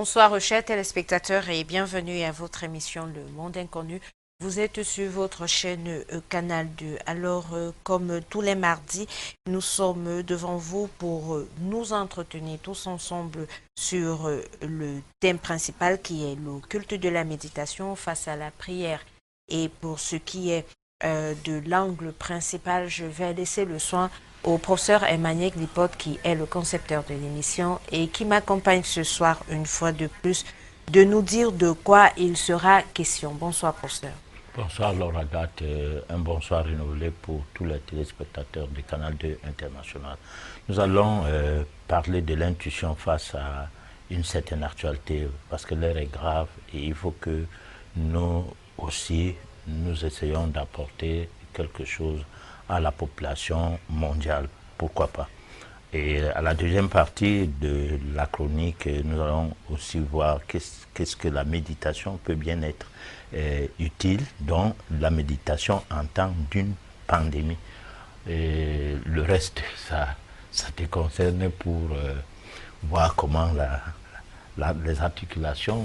Bonsoir chers téléspectateurs et bienvenue à votre émission Le Monde Inconnu. Vous êtes sur votre chaîne Canal 2. Alors, comme tous les mardis, nous sommes devant vous pour nous entretenir tous ensemble sur le thème principal qui est le culte de la méditation face à la prière. Et pour ce qui est de l'angle principal, je vais laisser le soin au professeur Emmanuel Glipote qui est le concepteur de l'émission et qui m'accompagne ce soir une fois de plus de nous dire de quoi il sera question. Bonsoir professeur. Bonsoir Laura Gat, un bonsoir renouvelé pour tous les téléspectateurs du Canal 2 International. Nous allons parler de l'intuition face à une certaine actualité parce que l'heure est grave et il faut que nous aussi nous essayons d'apporter quelque chose à la population mondiale, pourquoi pas. Et à la deuxième partie de la chronique, nous allons aussi voir qu'est-ce que la méditation peut bien être utile, donc la méditation en temps d'une pandémie. Et le reste, ça te concerne pour voir comment les articulations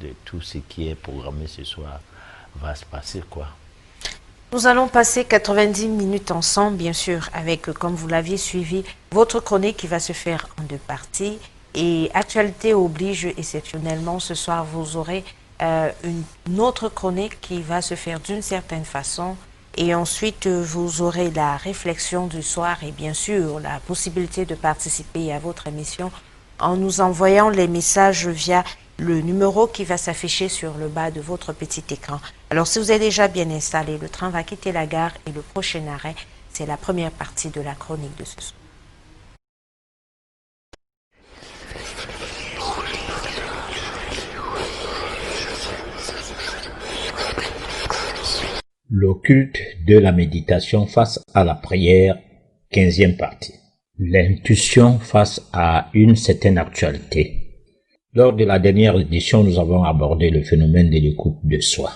de tout ce qui est programmé ce soir va se passer, quoi. Nous allons passer 90 minutes ensemble, bien sûr, avec, comme vous l'aviez suivi, votre chronique qui va se faire en deux parties. Et actualité oblige, exceptionnellement, ce soir, vous aurez une autre chronique qui va se faire d'une certaine façon. Et ensuite, vous aurez la réflexion du soir et bien sûr, la possibilité de participer à votre émission en nous envoyant les messages via le numéro qui va s'afficher sur le bas de votre petit écran. Alors, si vous êtes déjà bien installé, le train va quitter la gare et le prochain arrêt, c'est la première partie de la chronique de ce soir. Le culte de la méditation face à la prière, 15e partie. L'intuition face à une certaine actualité. Lors de la dernière édition, nous avons abordé le phénomène de l'écoute de soi.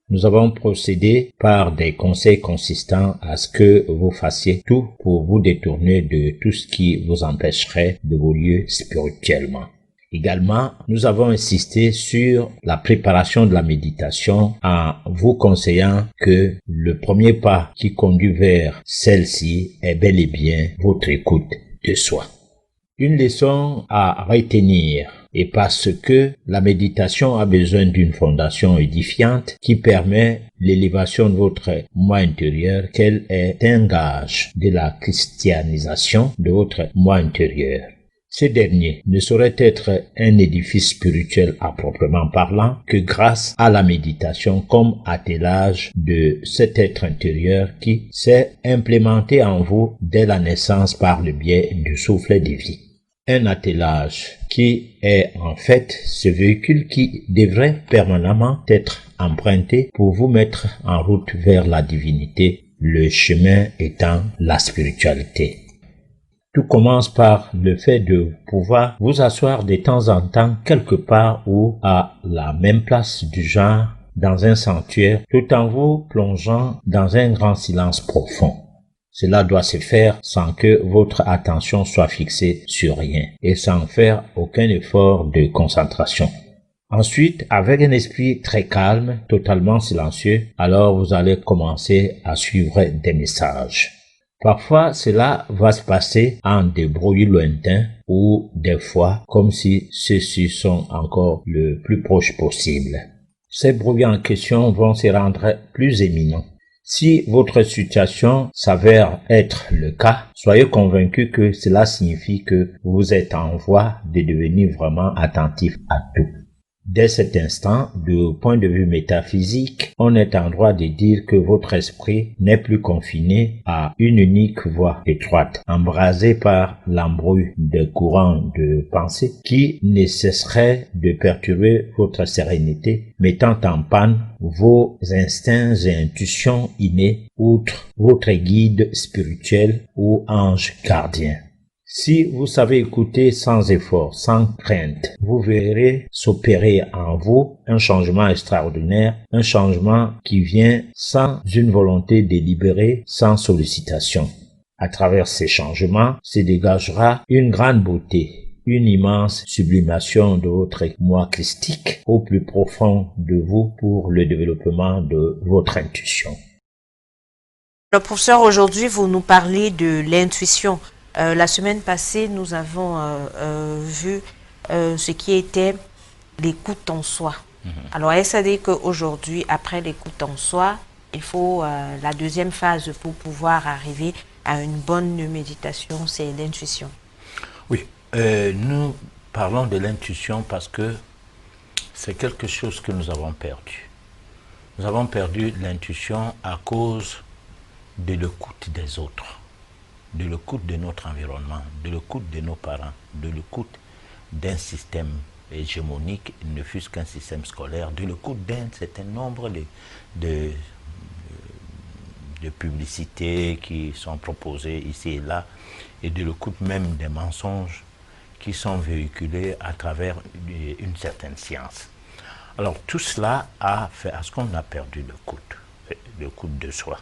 Nous avons procédé par des conseils consistants à ce que vous fassiez tout pour vous détourner de tout ce qui vous empêcherait d'évoluer spirituellement. Également, nous avons insisté sur la préparation de la méditation en vous conseillant que le premier pas qui conduit vers celle-ci est bel et bien votre écoute de soi. Une leçon à retenir et parce que la méditation a besoin d'une fondation édifiante qui permet l'élévation de votre moi intérieur, qu'elle est un gage de la christianisation de votre moi intérieur. Ce dernier ne saurait être un édifice spirituel à proprement parlant que grâce à la méditation comme attelage de cet être intérieur qui s'est implémenté en vous dès la naissance par le biais du souffle de vie. Un attelage qui est en fait ce véhicule qui devrait permanemment être emprunté pour vous mettre en route vers la divinité, le chemin étant la spiritualité. Tout commence par le fait de pouvoir vous asseoir de temps en temps quelque part ou à la même place du genre dans un sanctuaire tout en vous plongeant dans un grand silence profond. Cela doit se faire sans que votre attention soit fixée sur rien et sans faire aucun effort de concentration. Ensuite, avec un esprit très calme, totalement silencieux, alors vous allez commencer à suivre des messages. Parfois, cela va se passer en des bruits lointains ou des fois comme si ceux-ci sont encore le plus proche possible. Ces bruits en question vont se rendre plus éminents. Si votre situation s'avère être le cas, soyez convaincu que cela signifie que vous êtes en voie de devenir vraiment attentif à tout. Dès cet instant, du point de vue métaphysique, on est en droit de dire que votre esprit n'est plus confiné à une unique voie étroite, embrasée par l'embrouille de courants de pensée qui ne cesserait de perturber votre sérénité, mettant en panne vos instincts et intuitions innés, outre votre guide spirituel ou ange gardien. Si vous savez écouter sans effort, sans crainte, vous verrez s'opérer en vous un changement extraordinaire, un changement qui vient sans une volonté délibérée, sans sollicitation. À travers ces changements se dégagera une grande beauté, une immense sublimation de votre moi christique au plus profond de vous pour le développement de votre intuition. Le professeur, aujourd'hui, vous nous parlez de l'intuition. La semaine passée, nous avons vu ce qui était l'écoute en soi. Alors, est-ce à dire qu'aujourd'hui, après l'écoute en soi, il faut la deuxième phase pour pouvoir arriver à une bonne méditation, c'est l'intuition? Oui, nous parlons de l'intuition parce que c'est quelque chose que nous avons perdu. Nous avons perdu l'intuition à cause de l'écoute des autres, de l'écoute de notre environnement, de l'écoute de nos parents, de l'écoute d'un système hégémonique, ne fût-ce qu'un système scolaire, de l'écoute d'un certain nombre de publicités qui sont proposées ici et là, et de l'écoute même des mensonges qui sont véhiculés à travers une certaine science. Alors tout cela a fait à ce qu'on a perdu l'écoute de soi.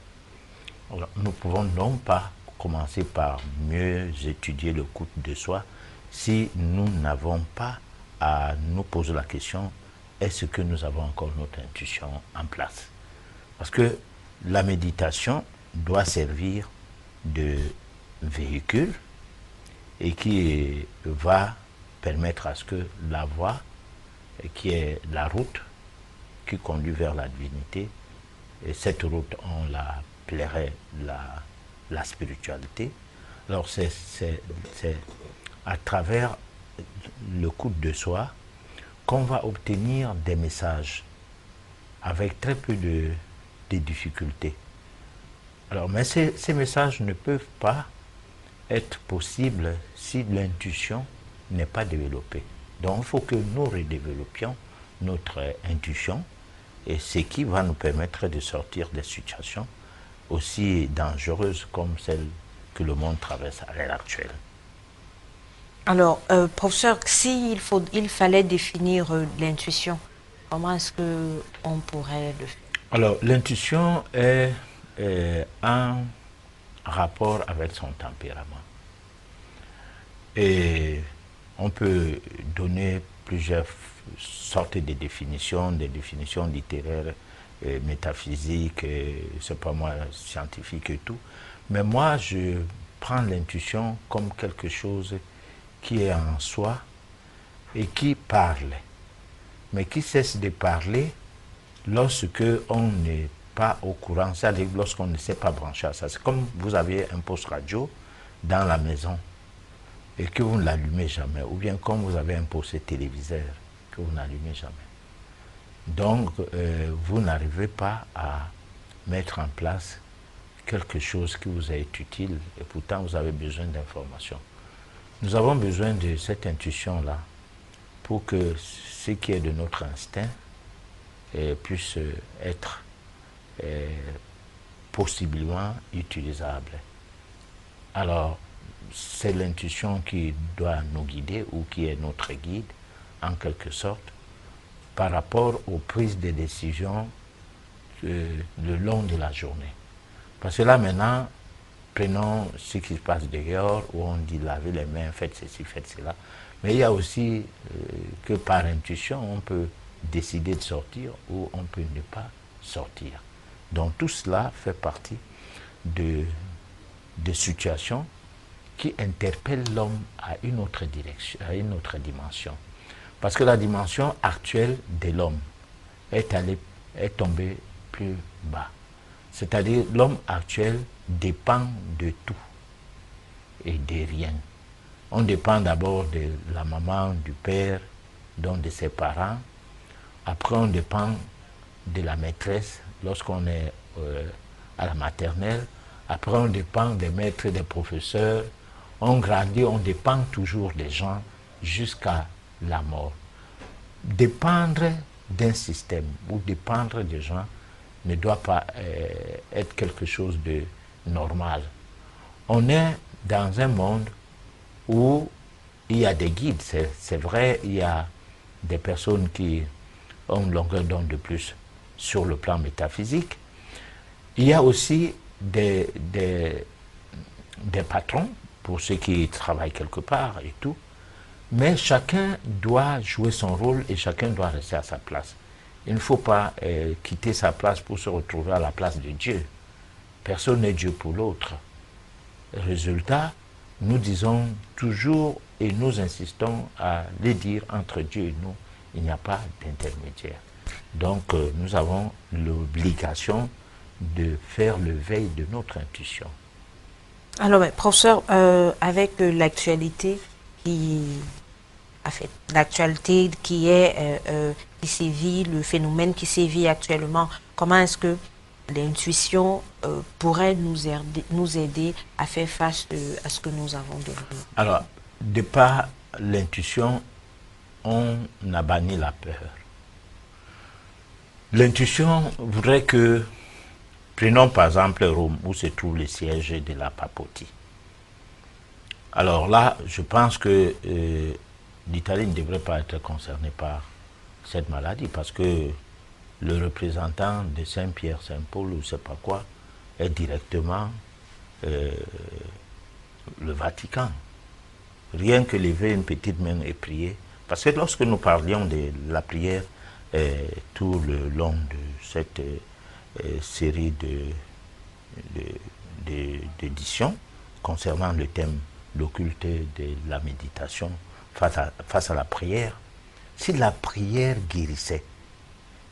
Alors, nous ne pouvons donc pas commencer par mieux étudier l'écoute de soi si nous n'avons pas à nous poser la question, est-ce que nous avons encore notre intuition en place? Parce que la méditation doit servir de véhicule et qui va permettre à ce que la voie, qui est la route qui conduit vers la divinité, et cette route, on l'appellerait la spiritualité. Alors c'est à travers l'écoute de soi qu'on va obtenir des messages avec très peu de difficultés. Alors, mais ces messages ne peuvent pas être possibles si l'intuition n'est pas développée. Donc il faut que nous redéveloppions notre intuition, et ce qui va nous permettre de sortir des situations aussi dangereuses comme celles que le monde traverse à l'heure actuelle. Alors, professeur, il fallait définir l'intuition, comment est-ce qu'on pourrait le faire? Alors, l'intuition est en rapport avec son tempérament. Et on peut donner plusieurs sortes de définitions, des définitions littéraires, métaphysiques, c'est pas moi, scientifiques et tout. Mais moi, je prends l'intuition comme quelque chose qui est en soi et qui parle, mais qui cesse de parler lorsque on n'est pas au courant, c'est-à-dire lorsqu'on ne s'est pas branché à ça. C'est comme vous avez un poste radio dans la maison et que vous ne l'allumez jamais, ou bien comme vous avez un poste téléviseur que vous n'allumez jamais. Donc, vous n'arrivez pas à mettre en place quelque chose qui vous est utile, et pourtant vous avez besoin d'informations. Nous avons besoin de cette intuition-là pour que ce qui est de notre instinct puisse être possiblement utilisable. Alors, c'est l'intuition qui doit nous guider, ou qui est notre guide, en quelque sorte, par rapport aux prises de décisions le long de la journée. Parce que là, maintenant, prenons ce qui se passe dehors, où on dit laver les mains, faites ceci, faites cela. Mais il y a aussi que par intuition, on peut décider de sortir ou on peut ne pas sortir. Donc tout cela fait partie de situations qui interpellent l'homme à une autre direction, à une autre dimension. Parce que la dimension actuelle de l'homme est tombée plus bas. C'est-à-dire l'homme actuel dépend de tout et de rien. On dépend d'abord de la maman, du père, donc de ses parents. Après, on dépend de la maîtresse lorsqu'on est à la maternelle. Après, on dépend des maîtres et des professeurs. On grandit, on dépend toujours des gens jusqu'à la mort. Dépendre d'un système ou dépendre des gens ne doit pas être quelque chose de normal. On est dans un monde où il y a des guides, c'est vrai, il y a des personnes qui ont une longueur d'onde de plus sur le plan métaphysique. Il y a aussi des patrons, pour ceux qui travaillent quelque part et tout, Mais chacun doit jouer son rôle et chacun doit rester à sa place. Il ne faut pas quitter sa place pour se retrouver à la place de Dieu. Personne n'est Dieu pour l'autre. Résultat, nous disons toujours et nous insistons à le dire entre Dieu et nous, il n'y a pas d'intermédiaire. Donc nous avons l'obligation de faire le veille de notre intuition. Alors, professeur, avec l'actualité qui l'actualité qui est qui sévit, le phénomène qui sévit actuellement, comment est-ce que l'intuition pourrait nous aider à faire face à ce que nous avons devant nous? Alors, de par l'intuition, on a banni la peur. L'intuition voudrait que, prenons par exemple Rome, où se trouve le siège de la papauté. Alors là, je pense que l'Italie ne devrait pas être concernée par cette maladie, parce que le représentant de Saint-Pierre, Saint-Paul, ou je ne sais pas quoi, est directement le Vatican. Rien que lever une petite main et prier. Parce que lorsque nous parlions de la prière tout le long de cette série d'éditions concernant le thème l'occulte de la méditation face à la prière, si la prière guérissait,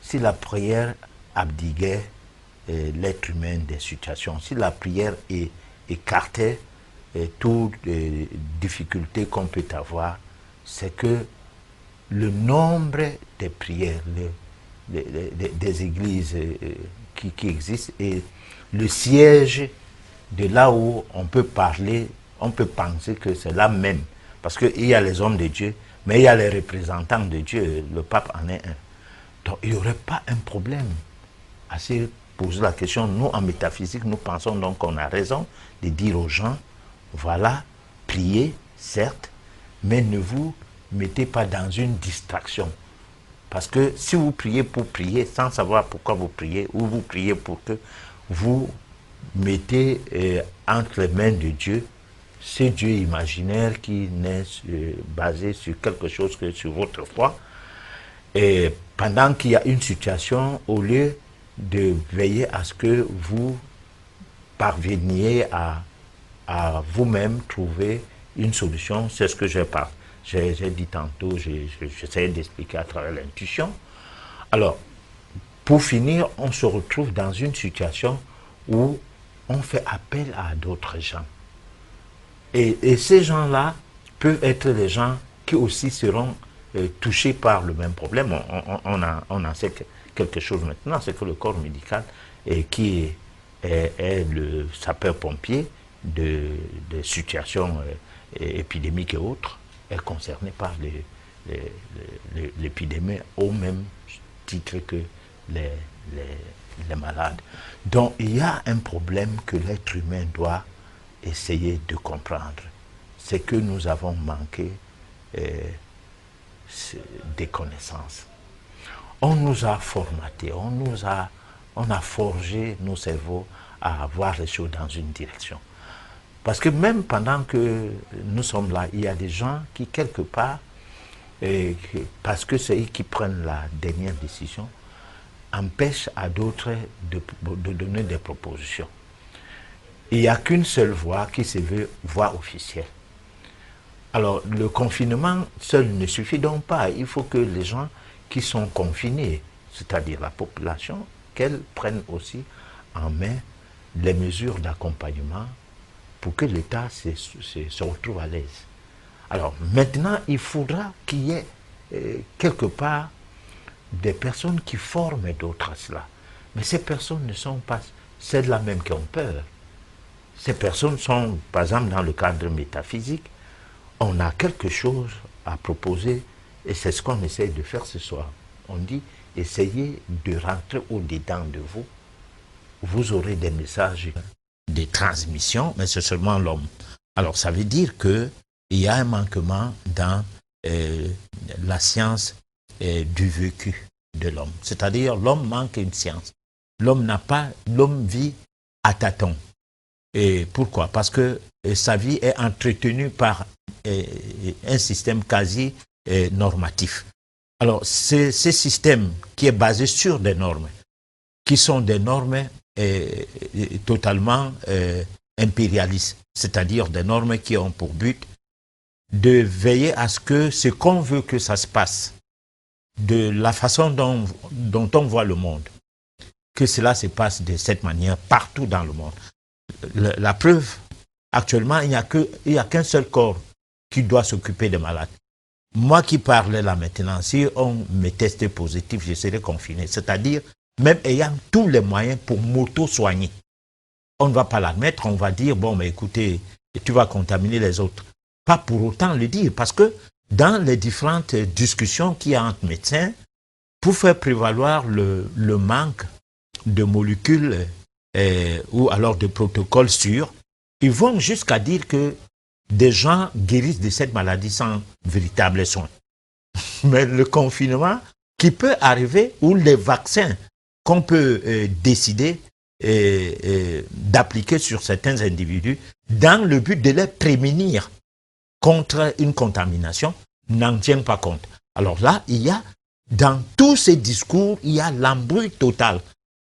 si la prière abdiguait l'être humain des situations, si la prière écartait toutes les difficultés qu'on peut avoir, c'est que le nombre de prières des églises qui existent et le siège de là où on peut parler, on peut penser que c'est là même. Parce qu'il y a les hommes de Dieu, mais il y a les représentants de Dieu, le pape en est un. Donc il n'y aurait pas un problème à se poser la question. Nous, en métaphysique, nous pensons donc qu'on a raison de dire aux gens, voilà, priez, certes, mais ne vous mettez pas dans une distraction. Parce que si vous priez pour prier, sans savoir pourquoi vous priez, ou vous priez pour que vous mettez entre les mains de Dieu ce Dieu imaginaire qui n'est basé sur quelque chose que sur votre foi, et pendant qu'il y a une situation, au lieu de veiller à ce que vous parveniez à vous-même trouver une solution, c'est ce que j'ai dit tantôt, j'essayais d'expliquer à travers l'intuition. Alors, pour finir, on se retrouve dans une situation où on fait appel à d'autres gens. Et ces gens-là peuvent être les gens qui aussi seront touchés par le même problème. On en sait quelque chose maintenant, c'est que le corps médical qui est le sapeur-pompier de situations épidémiques et autres est concerné par l'épidémie au même titre que les malades. Donc il y a un problème que l'être humain doit essayer de comprendre. C'est que nous avons manqué des connaissances. On nous a formatés, on a forgé nos cerveaux à voir les choses dans une direction. Parce que même pendant que nous sommes là, il y a des gens qui, quelque part, parce que c'est eux qui prennent la dernière décision, empêchent à d'autres de donner des propositions. Il n'y a qu'une seule voie qui se veut voie officielle. Alors, le confinement seul ne suffit donc pas. Il faut que les gens qui sont confinés, c'est-à-dire la population, qu'elle prenne aussi en main les mesures d'accompagnement pour que l'État se retrouve à l'aise. Alors maintenant, il faudra qu'il y ait quelque part des personnes qui forment d'autres à cela. Mais ces personnes ne sont pas celles-là même qui ont peur. Ces personnes sont, par exemple, dans le cadre métaphysique, on a quelque chose à proposer et c'est ce qu'on essaie de faire ce soir. On dit, essayez de rentrer au-dedans de vous. Vous aurez des messages, des transmissions, mais c'est seulement l'homme. Alors ça veut dire qu'il y a un manquement dans la science du vécu de l'homme. C'est-à-dire l'homme manque une science. L'homme vit à tâtons. Et pourquoi? Parce que sa vie est entretenue par un système quasi normatif. Alors, c'est ce système qui est basé sur des normes, qui sont des normes totalement impérialistes, c'est-à-dire des normes qui ont pour but de veiller à ce que ce qu'on veut que ça se passe, de la façon dont on voit le monde, que cela se passe de cette manière partout dans le monde. La preuve, actuellement, il n'y a qu'un seul corps qui doit s'occuper des malades. Moi qui parlais là maintenant, si on me testait positif, je serais confiné. C'est-à-dire, même ayant tous les moyens pour m'auto-soigner. On ne va pas l'admettre, on va dire, bon, mais écoutez, tu vas contaminer les autres. Pas pour autant le dire, parce que dans les différentes discussions qu'il y a entre médecins, pour faire prévaloir le manque de molécules ou alors de protocoles sûrs, ils vont jusqu'à dire que des gens guérissent de cette maladie sans véritable soin. Mais le confinement qui peut arriver, ou les vaccins qu'on peut décider d'appliquer sur certains individus dans le but de les prémunir contre une contamination, n'en tiennent pas compte. Alors là, il y a, dans tous ces discours, il y a l'embrouille totale.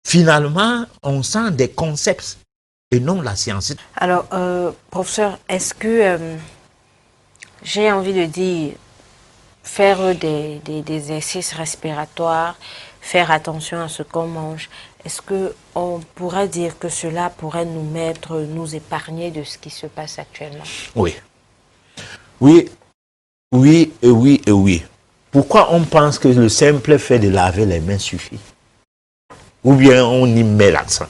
Finalement, on sent des concepts et non la science. Alors, professeur, est-ce que j'ai envie de dire, faire des exercices respiratoires, faire attention à ce qu'on mange, est-ce qu'on pourrait dire que cela pourrait nous épargner de ce qui se passe actuellement? Oui. Oui, oui, et oui, et oui. Pourquoi on pense que le simple fait de laver les mains suffit? Ou bien on y met l'accent?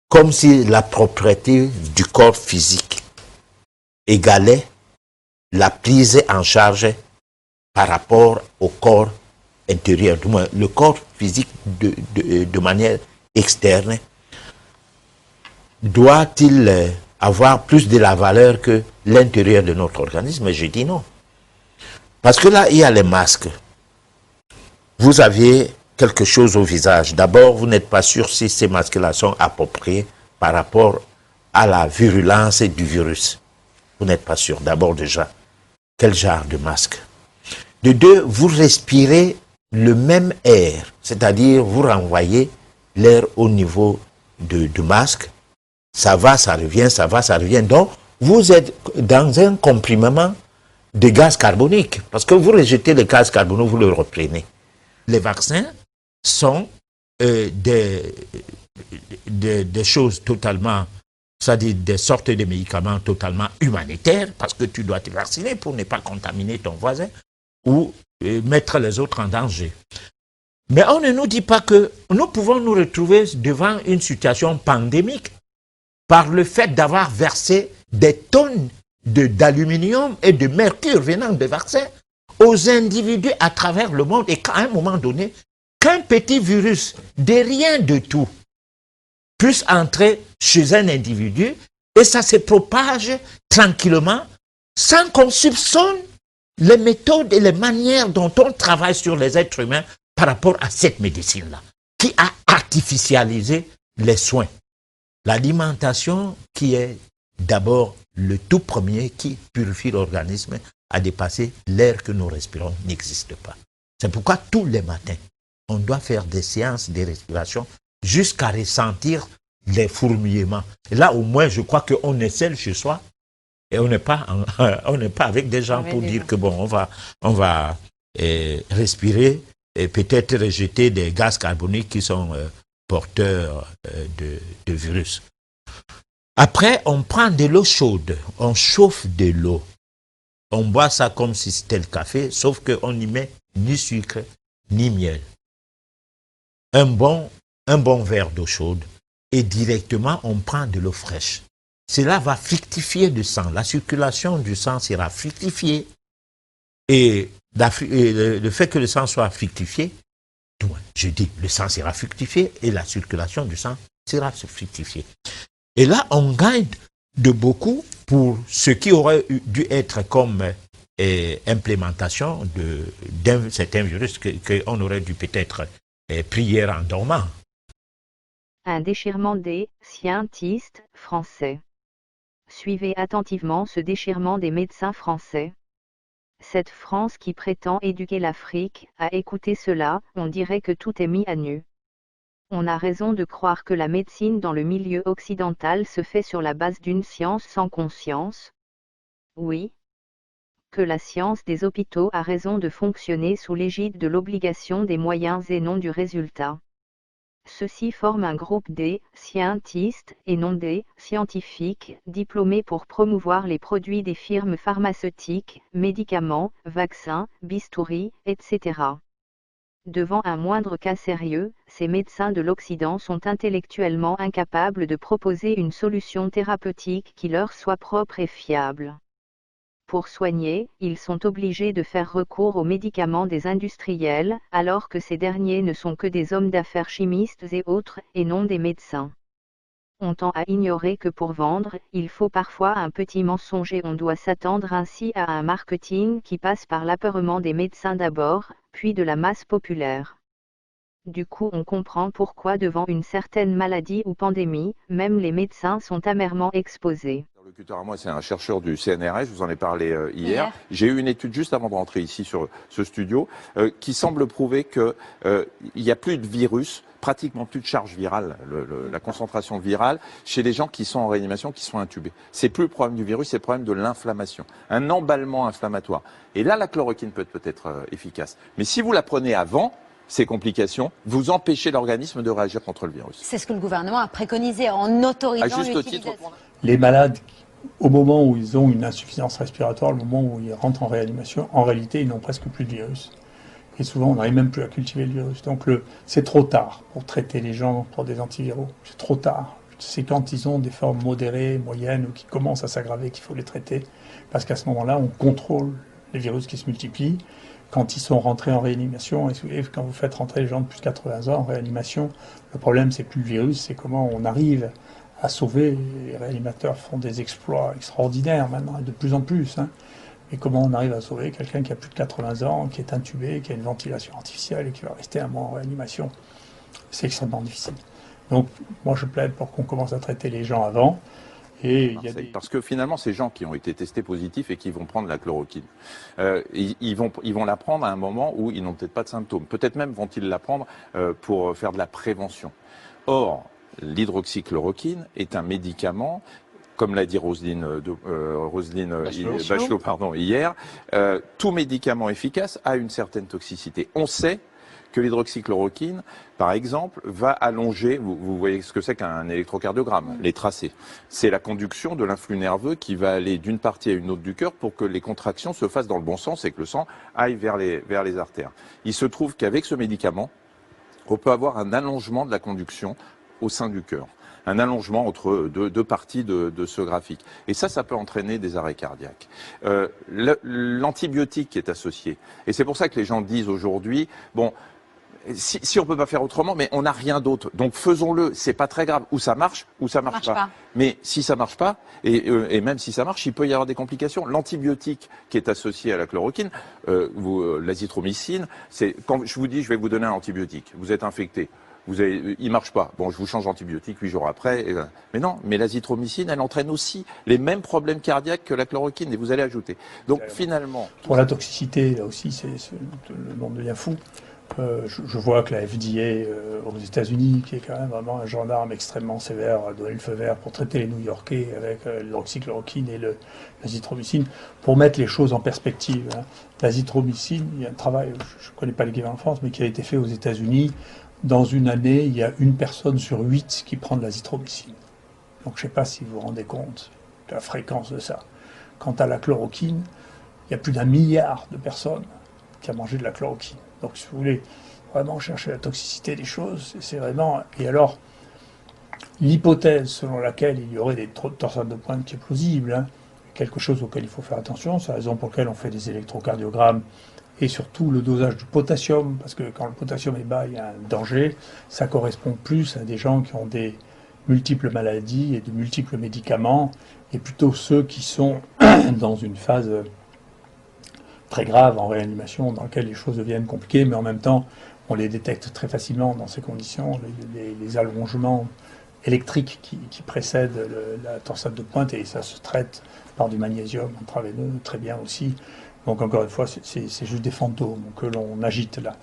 Comme si la propreté du corps physique égalait la prise en charge par rapport au corps intérieur. Du moins, le corps physique de manière externe doit-il avoir plus de la valeur que l'intérieur de notre organisme? Je dis non. Parce que là, il y a les masques. Vous aviez quelque chose au visage. D'abord, vous n'êtes pas sûr si ces masques-là sont appropriés par rapport à la virulence du virus. Vous n'êtes pas sûr. D'abord, déjà, quel genre de masque? De deux, vous respirez le même air, c'est-à-dire vous renvoyez l'air au niveau du masque. Ça va, ça revient, ça va, ça revient. Donc, vous êtes dans un comprimement de gaz carbonique. Parce que vous rejetez le gaz carbonique, vous le reprenez. Les vaccins sont des choses totalement, c'est-à-dire des sortes de médicaments totalement humanitaires, parce que tu dois te vacciner pour ne pas contaminer ton voisin ou mettre les autres en danger. Mais on ne nous dit pas que nous pouvons nous retrouver devant une situation pandémique par le fait d'avoir versé des tonnes d'aluminium et de mercure venant des vaccins aux individus à travers le monde, et qu'à un moment donné, qu'un petit virus de rien de tout puisse entrer chez un individu et ça se propage tranquillement sans qu'on soupçonne les méthodes et les manières dont on travaille sur les êtres humains par rapport à cette médecine-là, qui a artificialisé les soins. L'alimentation qui est d'abord le tout premier qui purifie l'organisme a dépassé l'air que nous respirons n'existe pas. C'est pourquoi tous les matins, on doit faire des séances de respiration jusqu'à ressentir les fourmillements. Et là, au moins, je crois qu'on est seul chez soi et on n'est pas avec des gens pour dire que bon, on va respirer et peut-être rejeter des gaz carboniques qui sont porteurs de virus. Après, on prend de l'eau chaude, on chauffe de l'eau. On boit ça comme si c'était le café, sauf qu'on n'y met ni sucre, ni miel. Un bon verre d'eau chaude et directement on prend de l'eau fraîche. Cela va fructifier le sang. La circulation du sang sera fructifiée. Et le fait que le sang soit fructifié, je dis le sang sera fructifié et la circulation du sang sera fructifiée. Et là, on gagne de beaucoup pour ce qui aurait dû être comme implémentation d'un certain virus qu'on aurait dû peut-être prier en dormant. Un déchirement des scientistes français. Suivez attentivement ce déchirement des médecins français. Cette France qui prétend éduquer l'Afrique, à écouter cela, on dirait que tout est mis à nu. On a raison de croire que la médecine dans le milieu occidental se fait sur la base d'une science sans conscience. Oui. Que la science des hôpitaux a raison de fonctionner sous l'égide de l'obligation des moyens et non du résultat. Ceux-ci forment un groupe des scientistes et non des scientifiques diplômés pour promouvoir les produits des firmes pharmaceutiques, médicaments, vaccins, bistouris, etc. Devant un moindre cas sérieux, ces médecins de l'Occident sont intellectuellement incapables de proposer une solution thérapeutique qui leur soit propre et fiable. Pour soigner, ils sont obligés de faire recours aux médicaments des industriels, alors que ces derniers ne sont que des hommes d'affaires chimistes et autres, et non des médecins. On tend à ignorer que pour vendre, il faut parfois un petit mensonge et on doit s'attendre ainsi à un marketing qui passe par l'apeurement des médecins d'abord, puis de la masse populaire. Du coup, on comprend pourquoi devant une certaine maladie ou pandémie, même les médecins sont amèrement exposés. L'interlocuteur à moi, c'est un chercheur du CNRS, je vous en ai parlé hier. J'ai eu une étude juste avant de rentrer ici sur ce studio qui semble prouver qu'il n'y a plus de virus, pratiquement plus de charge virale, la concentration virale, chez les gens qui sont en réanimation, qui sont intubés. C'est plus le problème du virus, c'est le problème de l'inflammation, un emballement inflammatoire. Et là, la chloroquine peut être efficace. Mais si vous la prenez avant ces complications, vous empêchez l'organisme de réagir contre le virus. C'est ce que le gouvernement a préconisé en autorisant l'utilisation. Les malades, au moment où ils ont une insuffisance respiratoire, le moment où ils rentrent en réanimation, en réalité, ils n'ont presque plus de virus. Et souvent, on n'arrive même plus à cultiver le virus. Donc, c'est trop tard pour traiter les gens pour des antiviraux. C'est trop tard. C'est quand ils ont des formes modérées, moyennes, ou qui commencent à s'aggraver qu'il faut les traiter. Parce qu'à ce moment-là, on contrôle les virus qui se multiplient. Quand ils sont rentrés en réanimation, et quand vous faites rentrer les gens de plus de 80 ans en réanimation, le problème, c'est plus le virus, c'est comment on arrive à sauver. Les réanimateurs font des exploits extraordinaires maintenant, et de plus en plus. Mais comment on arrive à sauver quelqu'un qui a plus de 80 ans, qui est intubé, qui a une ventilation artificielle et qui va rester un mois en réanimation? C'est extrêmement difficile. Donc, moi, je plaide pour qu'on commence à traiter les gens avant. Et Parce que finalement, ces gens qui ont été testés positifs et qui vont prendre la chloroquine, ils vont la prendre à un moment où ils n'ont peut-être pas de symptômes. Peut-être même vont-ils la prendre pour faire de la prévention. Or, l'hydroxychloroquine est un médicament, comme l'a dit Roselyne Bachelot hier, tout médicament efficace a une certaine toxicité. On sait que l'hydroxychloroquine, par exemple, va allonger, vous voyez ce que c'est qu'un électrocardiogramme, les tracés. C'est la conduction de l'influx nerveux qui va aller d'une partie à une autre du cœur pour que les contractions se fassent dans le bon sens et que le sang aille vers les artères. Il se trouve qu'avec ce médicament, on peut avoir un allongement de la conduction au sein du cœur. Un allongement entre deux parties de ce graphique. Et ça peut entraîner des arrêts cardiaques. L'antibiotique qui est associé. Et c'est pour ça que les gens disent aujourd'hui, bon, si on peut pas faire autrement, mais on n'a rien d'autre. Donc faisons-le. C'est pas très grave. Ou ça marche pas. Mais si ça marche pas, et même si ça marche, il peut y avoir des complications. L'antibiotique qui est associé à la chloroquine, l'azithromycine, c'est quand je vous dis, je vais vous donner un antibiotique. Vous êtes infecté. Il marche pas. Bon, je vous change d'antibiotique 8 jours après. Mais non, mais l'azithromycine, elle entraîne aussi les mêmes problèmes cardiaques que la chloroquine, et vous allez ajouter. Donc finalement... Pour la toxicité, là aussi, le monde devient fou. Je vois que la FDA aux États-Unis, qui est quand même vraiment un gendarme extrêmement sévère, a donné le feu vert pour traiter les New-Yorkais avec l'hydroxychloroquine et l'azithromycine, pour mettre les choses en perspective. L'azithromycine, il y a un travail, je ne connais pas l'équivalent en France, mais qui a été fait aux États-Unis. Dans une année, il y a 1 personne sur 8 qui prend de l'azithromycine. Donc je ne sais pas si vous vous rendez compte de la fréquence de ça. Quant à la chloroquine, il y a plus d'1 milliard de personnes qui ont mangé de la chloroquine. Donc si vous voulez vraiment chercher la toxicité des choses, c'est vraiment... Et alors, l'hypothèse selon laquelle il y aurait des torsades de pointe qui est plausible, quelque chose auquel il faut faire attention, c'est la raison pour laquelle on fait des électrocardiogrammes, et surtout le dosage du potassium, parce que quand le potassium est bas, il y a un danger. Ça correspond plus à des gens qui ont des multiples maladies et de multiples médicaments, et plutôt ceux qui sont dans une phase très grave en réanimation, dans laquelle les choses deviennent compliquées, mais en même temps, on les détecte très facilement dans ces conditions, les allongements électriques qui précèdent la torsade de pointe, et ça se traite par du magnésium intraveineux très bien aussi. Donc encore une fois, c'est juste des fantômes que l'on agite là.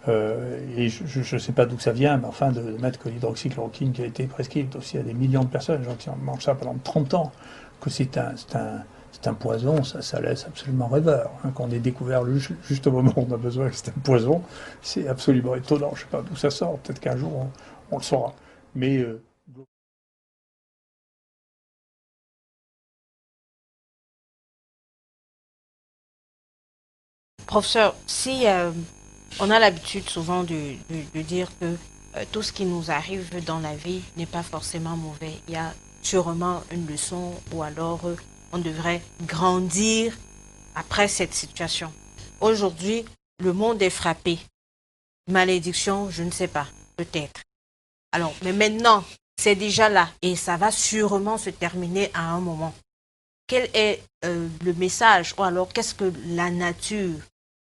Et je ne sais pas d'où ça vient, mais enfin de mettre que l'hydroxychloroquine qui a été prescrite aussi à des millions de personnes, gens qui en mangent ça pendant 30 ans, que c'est un poison, ça laisse absolument rêveur. Hein, qu'on ait découvert juste au moment où on a besoin que c'est un poison, c'est absolument étonnant. Je ne sais pas d'où ça sort, peut-être qu'un jour on le saura. Mais Professeur, si on a l'habitude souvent de dire que tout ce qui nous arrive dans la vie n'est pas forcément mauvais. Il y a sûrement une leçon, ou alors on devrait grandir après cette situation. Aujourd'hui, le monde est frappé. Malédiction, je ne sais pas, peut-être. Alors, mais maintenant, c'est déjà là et ça va sûrement se terminer à un moment. Quel est le message, ou alors qu'est-ce que la nature,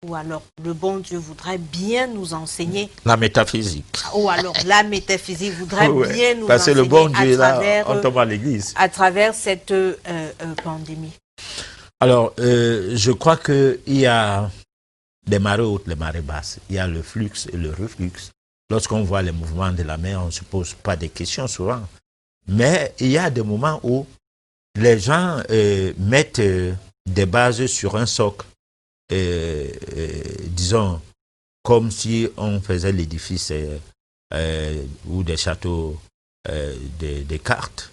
ou alors le bon Dieu voudrait bien nous enseigner? La métaphysique. Ou alors la métaphysique voudrait bien nous parce enseigner, que le bon Dieu, à on tombe à l'église. À travers cette pandémie. Alors, je crois qu'il y a des marées hautes, les marées basses. Il y a le flux et le reflux. Lorsqu'on voit les mouvements de la mer, on ne se pose pas de questions souvent. Mais il y a des moments où les gens mettent des bases sur un socle, disons, comme si on faisait l'édifice ou des châteaux, des cartes,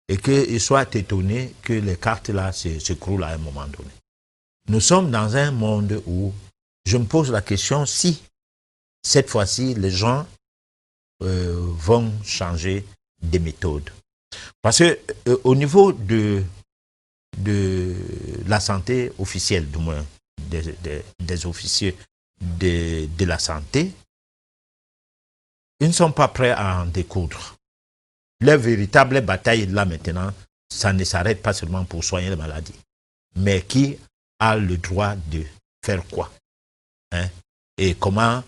et qu'ils soient étonnés que les cartes-là s'écroulent à un moment donné. Nous sommes dans un monde où je me pose la question si, cette fois-ci, les gens vont changer des méthodes. Parce que au niveau de la santé officielle, du moins des officiers de la santé, ils ne sont pas prêts à en découdre. Leur véritable bataille, là maintenant, ça ne s'arrête pas seulement pour soigner les maladies. Mais qui a le droit de faire quoi, hein? Et comment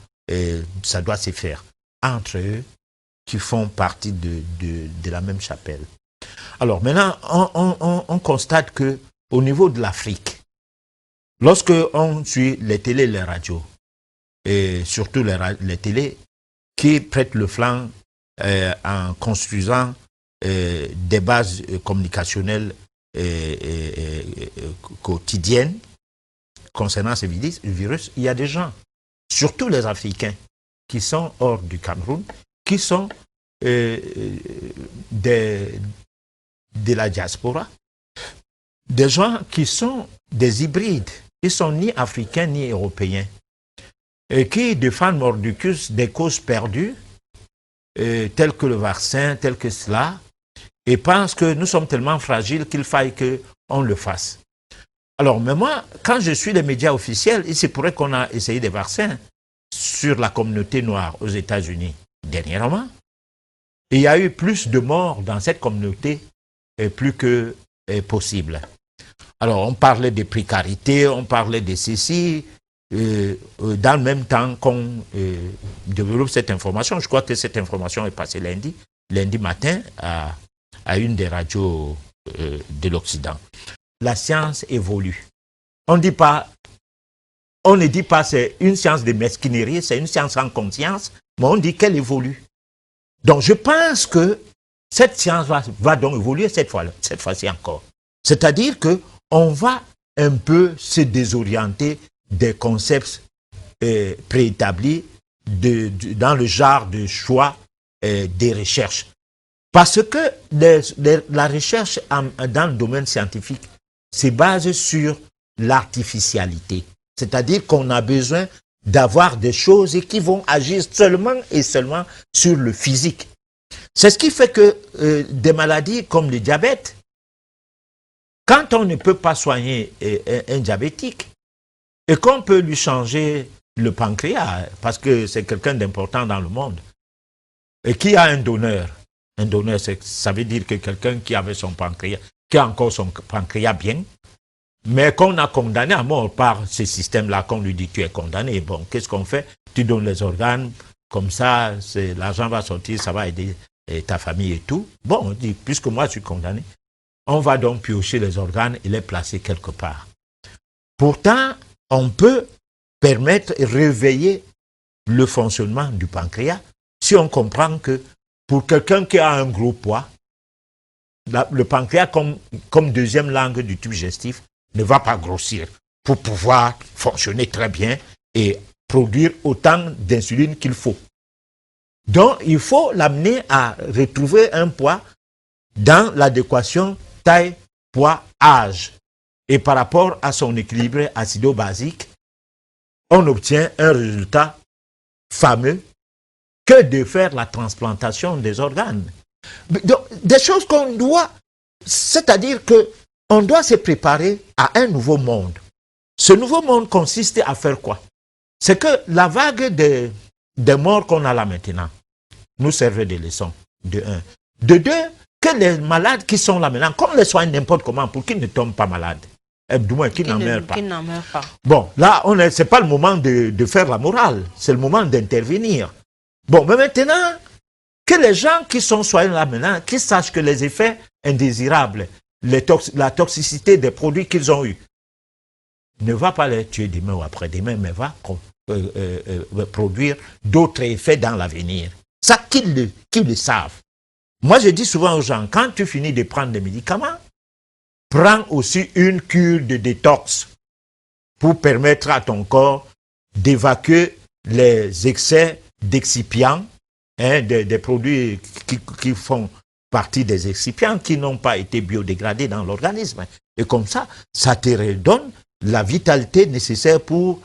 ça doit se faire entre eux qui font partie de la même chapelle. Alors maintenant, on constate que au niveau de l'Afrique, lorsque on suit les télés et les radios, et surtout les télés qui prêtent le flanc en construisant des bases communicationnelles quotidiennes concernant ce virus, il y a des gens, surtout les Africains, qui sont hors du Cameroun, qui sont de la diaspora, des gens qui sont des hybrides, qui sont ni africains ni européens, et qui défendent mordicus des causes perdues, telles que le vaccin, telles que cela, et pensent que nous sommes tellement fragiles qu'il faille qu'on le fasse. Alors, mais moi, quand je suis les médias officiels, il se pourrait qu'on a essayé des vaccins sur la communauté noire aux États-Unis dernièrement. Et il y a eu plus de morts dans cette communauté, plus que possible. Alors, on parlait de précarité, on parlait de ceci, dans le même temps qu'on développe cette information. Je crois que cette information est passée lundi matin, à une des radios de l'Occident. La science évolue. On ne dit pas c'est une science de mesquinerie, c'est une science en conscience, mais on dit qu'elle évolue. Donc je pense que cette science va donc évoluer cette fois-ci encore. C'est-à-dire qu'on va un peu se désorienter des concepts préétablis dans le genre de choix des recherches. Parce que la recherche dans le domaine scientifique se base sur l'artificialité. C'est-à-dire qu'on a besoin d'avoir des choses qui vont agir seulement et seulement sur le physique. C'est ce qui fait que des maladies comme le diabète, quand on ne peut pas soigner un diabétique et qu'on peut lui changer le pancréas, parce que c'est quelqu'un d'important dans le monde, et qui a un donneur, ça veut dire que quelqu'un qui avait son pancréas, qui a encore son pancréas bien, mais qu'on a condamné à mort par ce système-là, qu'on lui dit tu es condamné. Bon, qu'est-ce qu'on fait? Tu donnes les organes, comme ça, l'argent va sortir, ça va aider ta famille et tout. Bon, on dit, puisque moi je suis condamné, on va donc piocher les organes et les placer quelque part. Pourtant, on peut permettre et réveiller le fonctionnement du pancréas si on comprend que pour quelqu'un qui a un gros poids, le pancréas comme deuxième langue du tube digestif ne va pas grossir pour pouvoir fonctionner très bien et produire autant d'insuline qu'il faut. Donc, il faut l'amener à retrouver un poids dans l'adéquation taille, poids, âge. Et par rapport à son équilibre acido-basique, on obtient un résultat fameux que de faire la transplantation des organes. Donc, des choses qu'on doit, c'est-à-dire qu'on doit se préparer à un nouveau monde. Ce nouveau monde consiste à faire quoi? C'est que la vague des morts qu'on a là maintenant nous servait de leçon, de un. De deux, que les malades qui sont là maintenant, qu'on les soigne n'importe comment pour qu'ils ne tombent pas malades. Du moins, qu'ils n'en meurent pas. Bon, là, ce n'est pas le moment de faire la morale, c'est le moment d'intervenir. Bon, mais maintenant, que les gens qui sont soignés là maintenant, qu'ils sachent que les effets indésirables, la toxicité des produits qu'ils ont eus, ne va pas les tuer demain ou après-demain, mais va produire d'autres effets dans l'avenir. Ça, qu'ils le savent. Moi, je dis souvent aux gens, quand tu finis de prendre des médicaments, prends aussi une cure de détox pour permettre à ton corps d'évacuer les excès d'excipients, des produits qui font partie des excipients qui n'ont pas été biodégradés dans l'organisme. Et comme ça, ça te redonne la vitalité nécessaire pour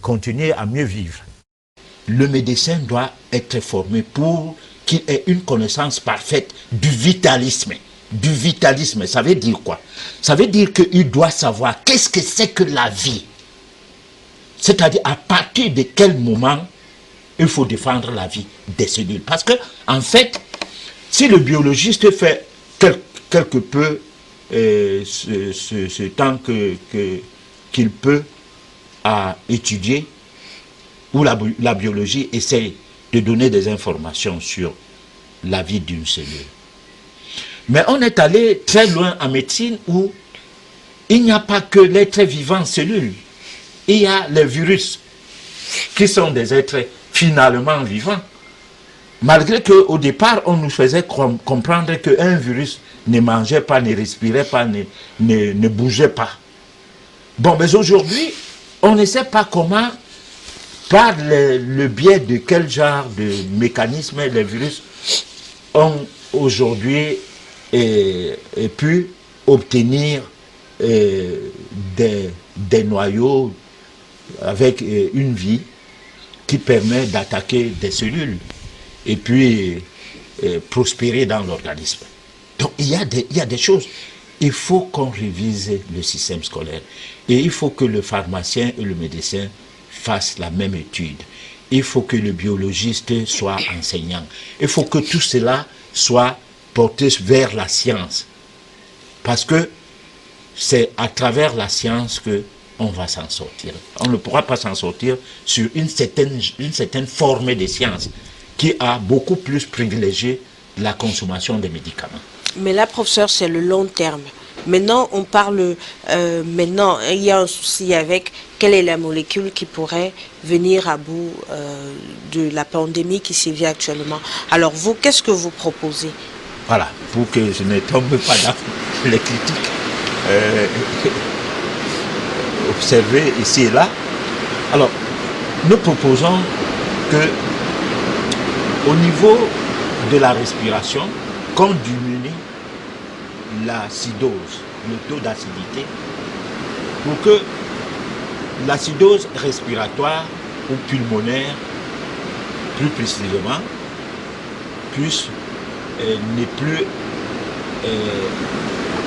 continuer à mieux vivre. Le médecin doit être formé pour qu'il ait une connaissance parfaite du vitalisme. Du vitalisme, ça veut dire quoi? Ça veut dire qu'il doit savoir qu'est-ce que c'est que la vie. C'est-à-dire à partir de quel moment il faut défendre la vie des cellules. Parce que, en fait, si le biologiste fait quelque peu ce temps qu'il peut à étudier, où la biologie essaie de donner des informations sur la vie d'une cellule. Mais on est allé très loin en médecine où il n'y a pas que l'être vivant cellule. Il y a les virus qui sont des êtres finalement vivants. Malgré qu'au départ, on nous faisait comprendre qu'un virus ne mangeait pas, ne respirait pas, ne bougeait pas. Bon, mais aujourd'hui, on ne sait pas comment, par le biais de quel genre de mécanisme les virus ont aujourd'hui pu obtenir des noyaux avec une vie qui permet d'attaquer des cellules et puis prospérer dans l'organisme. Donc il y a des choses. Il faut qu'on révise le système scolaire et il faut que le pharmacien et le médecin fassent la même étude. Il faut que le biologiste soit enseignant. Il faut que tout cela soit porté vers la science. Parce que c'est à travers la science qu'on va s'en sortir. On ne pourra pas s'en sortir sur une certaine forme de science qui a beaucoup plus privilégié la consommation des médicaments. Mais là, professeur, c'est le long terme. Maintenant, on parle, maintenant, il y a un souci avec quelle est la molécule qui pourrait venir à bout de la pandémie qui sévit actuellement. Alors vous, qu'est-ce que vous proposez? Voilà, pour que je ne tombe pas dans les critiques observées ici et là. Alors, nous proposons que, au niveau de la respiration, qu'on diminue l'acidose, le taux d'acidité, pour que l'acidose respiratoire ou pulmonaire, plus précisément, puisse ne plus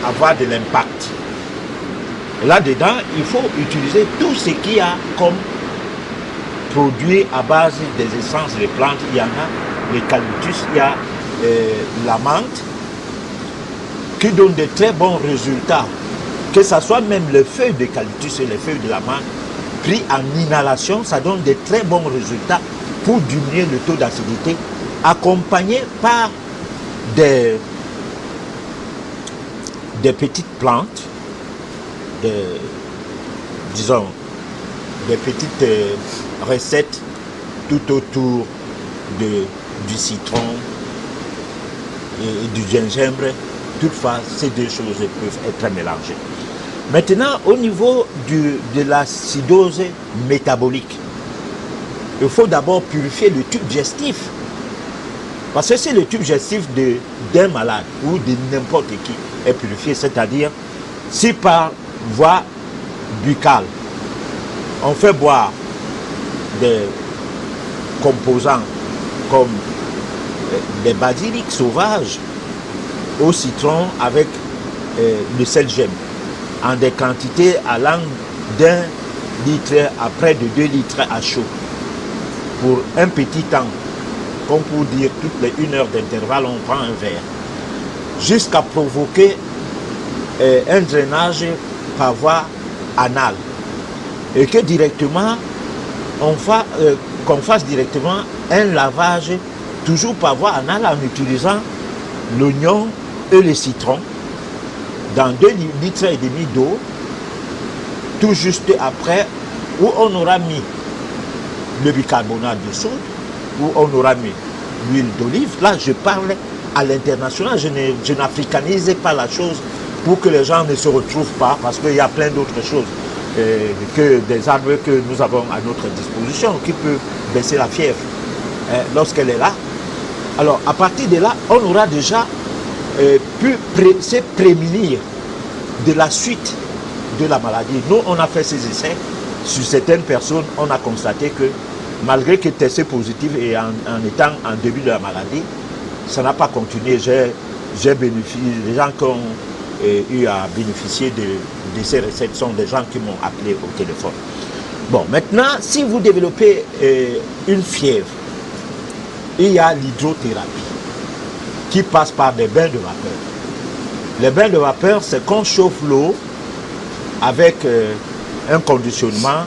avoir de l'impact. Là-dedans, il faut utiliser tout ce qu'il y a comme produit à base des essences des plantes. Il y en a l'eucalyptus, il y a la menthe, qui donne de très bons résultats que ce soit même les feuilles d'eucalyptus et les feuilles de la mangue, pris en inhalation, ça donne de très bons résultats pour diminuer le taux d'acidité, accompagné par des petites plantes, disons, des petites recettes tout autour du citron et du gingembre. Toutefois, ces deux choses peuvent être mélangées. Maintenant, au niveau de l'acidose métabolique, il faut d'abord purifier le tube digestif. Parce que c'est le tube digestif d'un malade ou de n'importe qui est purifié, c'est-à-dire si par voie buccale, on fait boire des composants comme des basiliques sauvages au citron avec le sel gemme en des quantités allant d'1 litre à près de 2 litres à chaud pour un petit temps, comme pour dire toutes les 1 heure d'intervalle on prend un verre, jusqu'à provoquer un drainage par voie anale et que directement qu'on fasse directement un lavage toujours par voie anale en utilisant l'oignon et le citron dans 2,5 litres d'eau, tout juste après, où on aura mis le bicarbonate de soude, où on aura mis l'huile d'olive. Là, je parle à l'international, je n'africanise pas la chose pour que les gens ne se retrouvent pas, parce qu'il y a plein d'autres choses que des arbres que nous avons à notre disposition qui peuvent baisser la fièvre lorsqu'elle est là. Alors, à partir de là, on aura déjà pu se prémunir de la suite de la maladie. Nous, on a fait ces essais sur certaines personnes. On a constaté que malgré que testé positif et en étant en début de la maladie, ça n'a pas continué. J'ai bénéficié, les gens qui ont eu à bénéficier de ces recettes sont des gens qui m'ont appelé au téléphone. Bon, maintenant, si vous développez une fièvre, il y a l'hydrothérapie qui passe par des bains de vapeur. Les bains de vapeur, c'est qu'on chauffe l'eau avec un conditionnement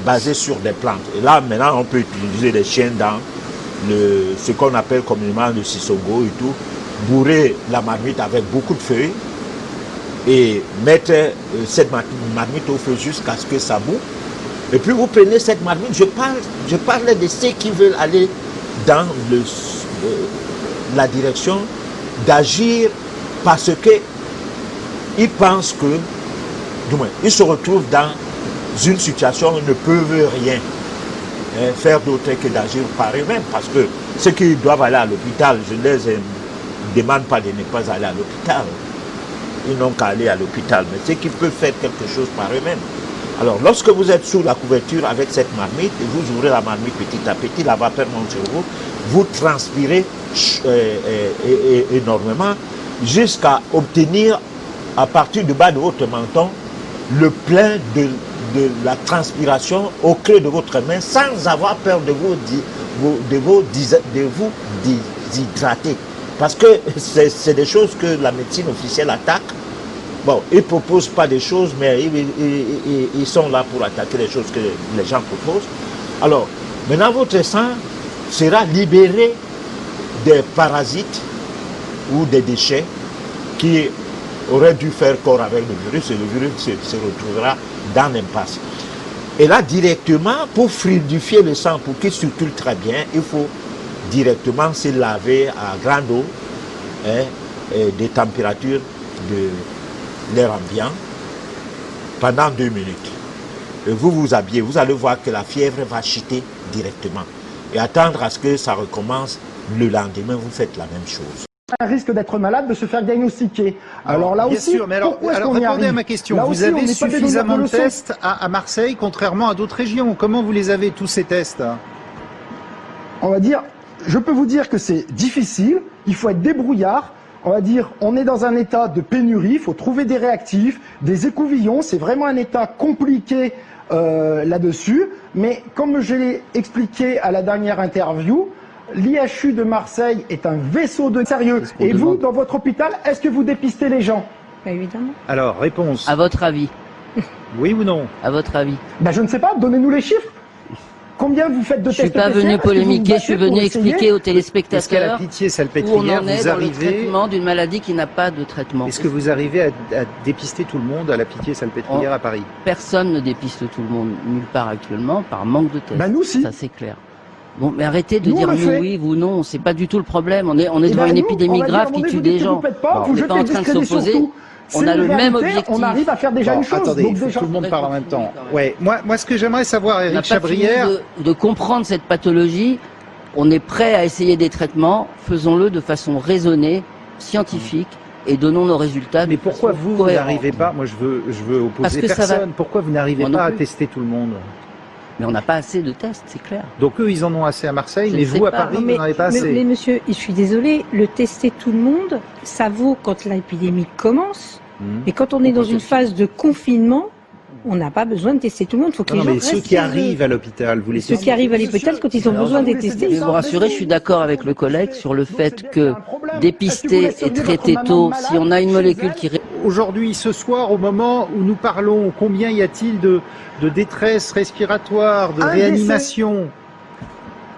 basé sur des plantes. Et là, maintenant, on peut utiliser des chiens dans ce qu'on appelle communément le sissongo et tout, bourrer la marmite avec beaucoup de feuilles et mettre cette marmite au feu jusqu'à ce que ça boue. Et puis vous prenez cette marmite, je parle de ceux qui veulent aller dans la direction d'agir parce qu'ils pensent que, du moins, ils se retrouvent dans une situation où ils ne peuvent rien faire d'autre que d'agir par eux-mêmes. Parce que ceux qui doivent aller à l'hôpital, je ne les demande pas de ne pas aller à l'hôpital. Ils n'ont qu'à aller à l'hôpital. Mais ceux qui peuvent faire quelque chose par eux-mêmes. Alors, lorsque vous êtes sous la couverture avec cette marmite, et vous ouvrez la marmite petit à petit, la vapeur monte sur vous, vous transpirez énormément jusqu'à obtenir, à partir du bas de votre menton, le plein de la transpiration au creux de votre main, sans avoir peur de vous déshydrater. Parce que c'est des choses que la médecine officielle attaque. Bon, ils ne proposent pas des choses, mais ils sont là pour attaquer les choses que les gens proposent. Alors, maintenant, votre sang sera libéré des parasites ou des déchets qui auraient dû faire corps avec le virus, et le virus se retrouvera dans l'impasse. Et là, directement, pour fluidifier le sang, pour qu'il circule très bien, il faut directement se laver à grande eau, des températures de l'air ambiant pendant 2 minutes. Et vous vous habillez, vous allez voir que la fièvre va chuter directement. Et attendre à ce que ça recommence le lendemain, vous faites la même chose. Un risque d'être malade, de se faire diagnostiquer. Alors là bien aussi, sûr, mais alors répondez à ma question. Là vous aussi, avez suffisamment de tests à Marseille, contrairement à d'autres régions. Comment vous les avez, tous ces tests? On va dire, je peux vous dire que c'est difficile, il faut être débrouillard. On va dire, on est dans un état de pénurie, il faut trouver des réactifs, des écouvillons, c'est vraiment un état compliqué là-dessus. Mais comme je l'ai expliqué à la dernière interview, l'IHU de Marseille est un vaisseau de sérieux. Et vous, dans votre hôpital, est-ce que vous dépistez les gens? Évidemment. Alors, réponse. À votre avis? Oui ou non? À votre avis? Ben, je ne sais pas, donnez-nous les chiffres. Combien vous faites de tests? Je suis pas venu polémiquer, je suis venu expliquer aux téléspectateurs Est-ce qu'à la Pitié-Salpêtrière, où on en est vous dans arrivez... le traitement d'une maladie qui n'a pas de traitement. Est-ce que vous arrivez à dépister tout le monde à la Pitié-Salpêtrière à Paris? Personne ne dépiste tout le monde nulle part actuellement par manque de tests. Ben nous aussi. Ça c'est clair. Bon, mais arrêtez de dire nous oui, vous non, c'est pas du tout le problème. On est devant une épidémie grave qui tue des gens. On n'est pas en train de s'opposer. On a le même objectif. On arrive à faire déjà une chose. Attendez, donc il faut déjà... que tout le monde parle en même temps. Ouais, moi ce que j'aimerais savoir, Éric Chabrière... de comprendre cette pathologie, on est prêt à essayer des traitements, faisons-le de façon raisonnée, scientifique, et donnons nos résultats. Mais pourquoi vous n'arrivez pas, moi je veux opposer personne, pourquoi vous n'arrivez pas à tester tout le monde? Mais on n'a pas assez de tests, c'est clair. Donc eux, ils en ont assez à Marseille, mais vous, à Paris, vous n'en avez pas assez. Mais monsieur, je suis désolé, le tester tout le monde, ça vaut quand l'épidémie commence. Mais quand on est dans une phase de confinement, on n'a pas besoin de tester tout le monde. Faut que les gens restent ceux qui arrivent à l'hôpital, vous les testez. Ceux qui arrivent à l'hôpital, quand ils ont besoin d'être testés. Je vais vous rassurer, je suis d'accord avec le collègue sur le fait que dépister et traiter tôt, si on a une molécule qui... Aujourd'hui, ce soir, au moment où nous parlons, combien y a-t-il de détresse respiratoire, de réanimation?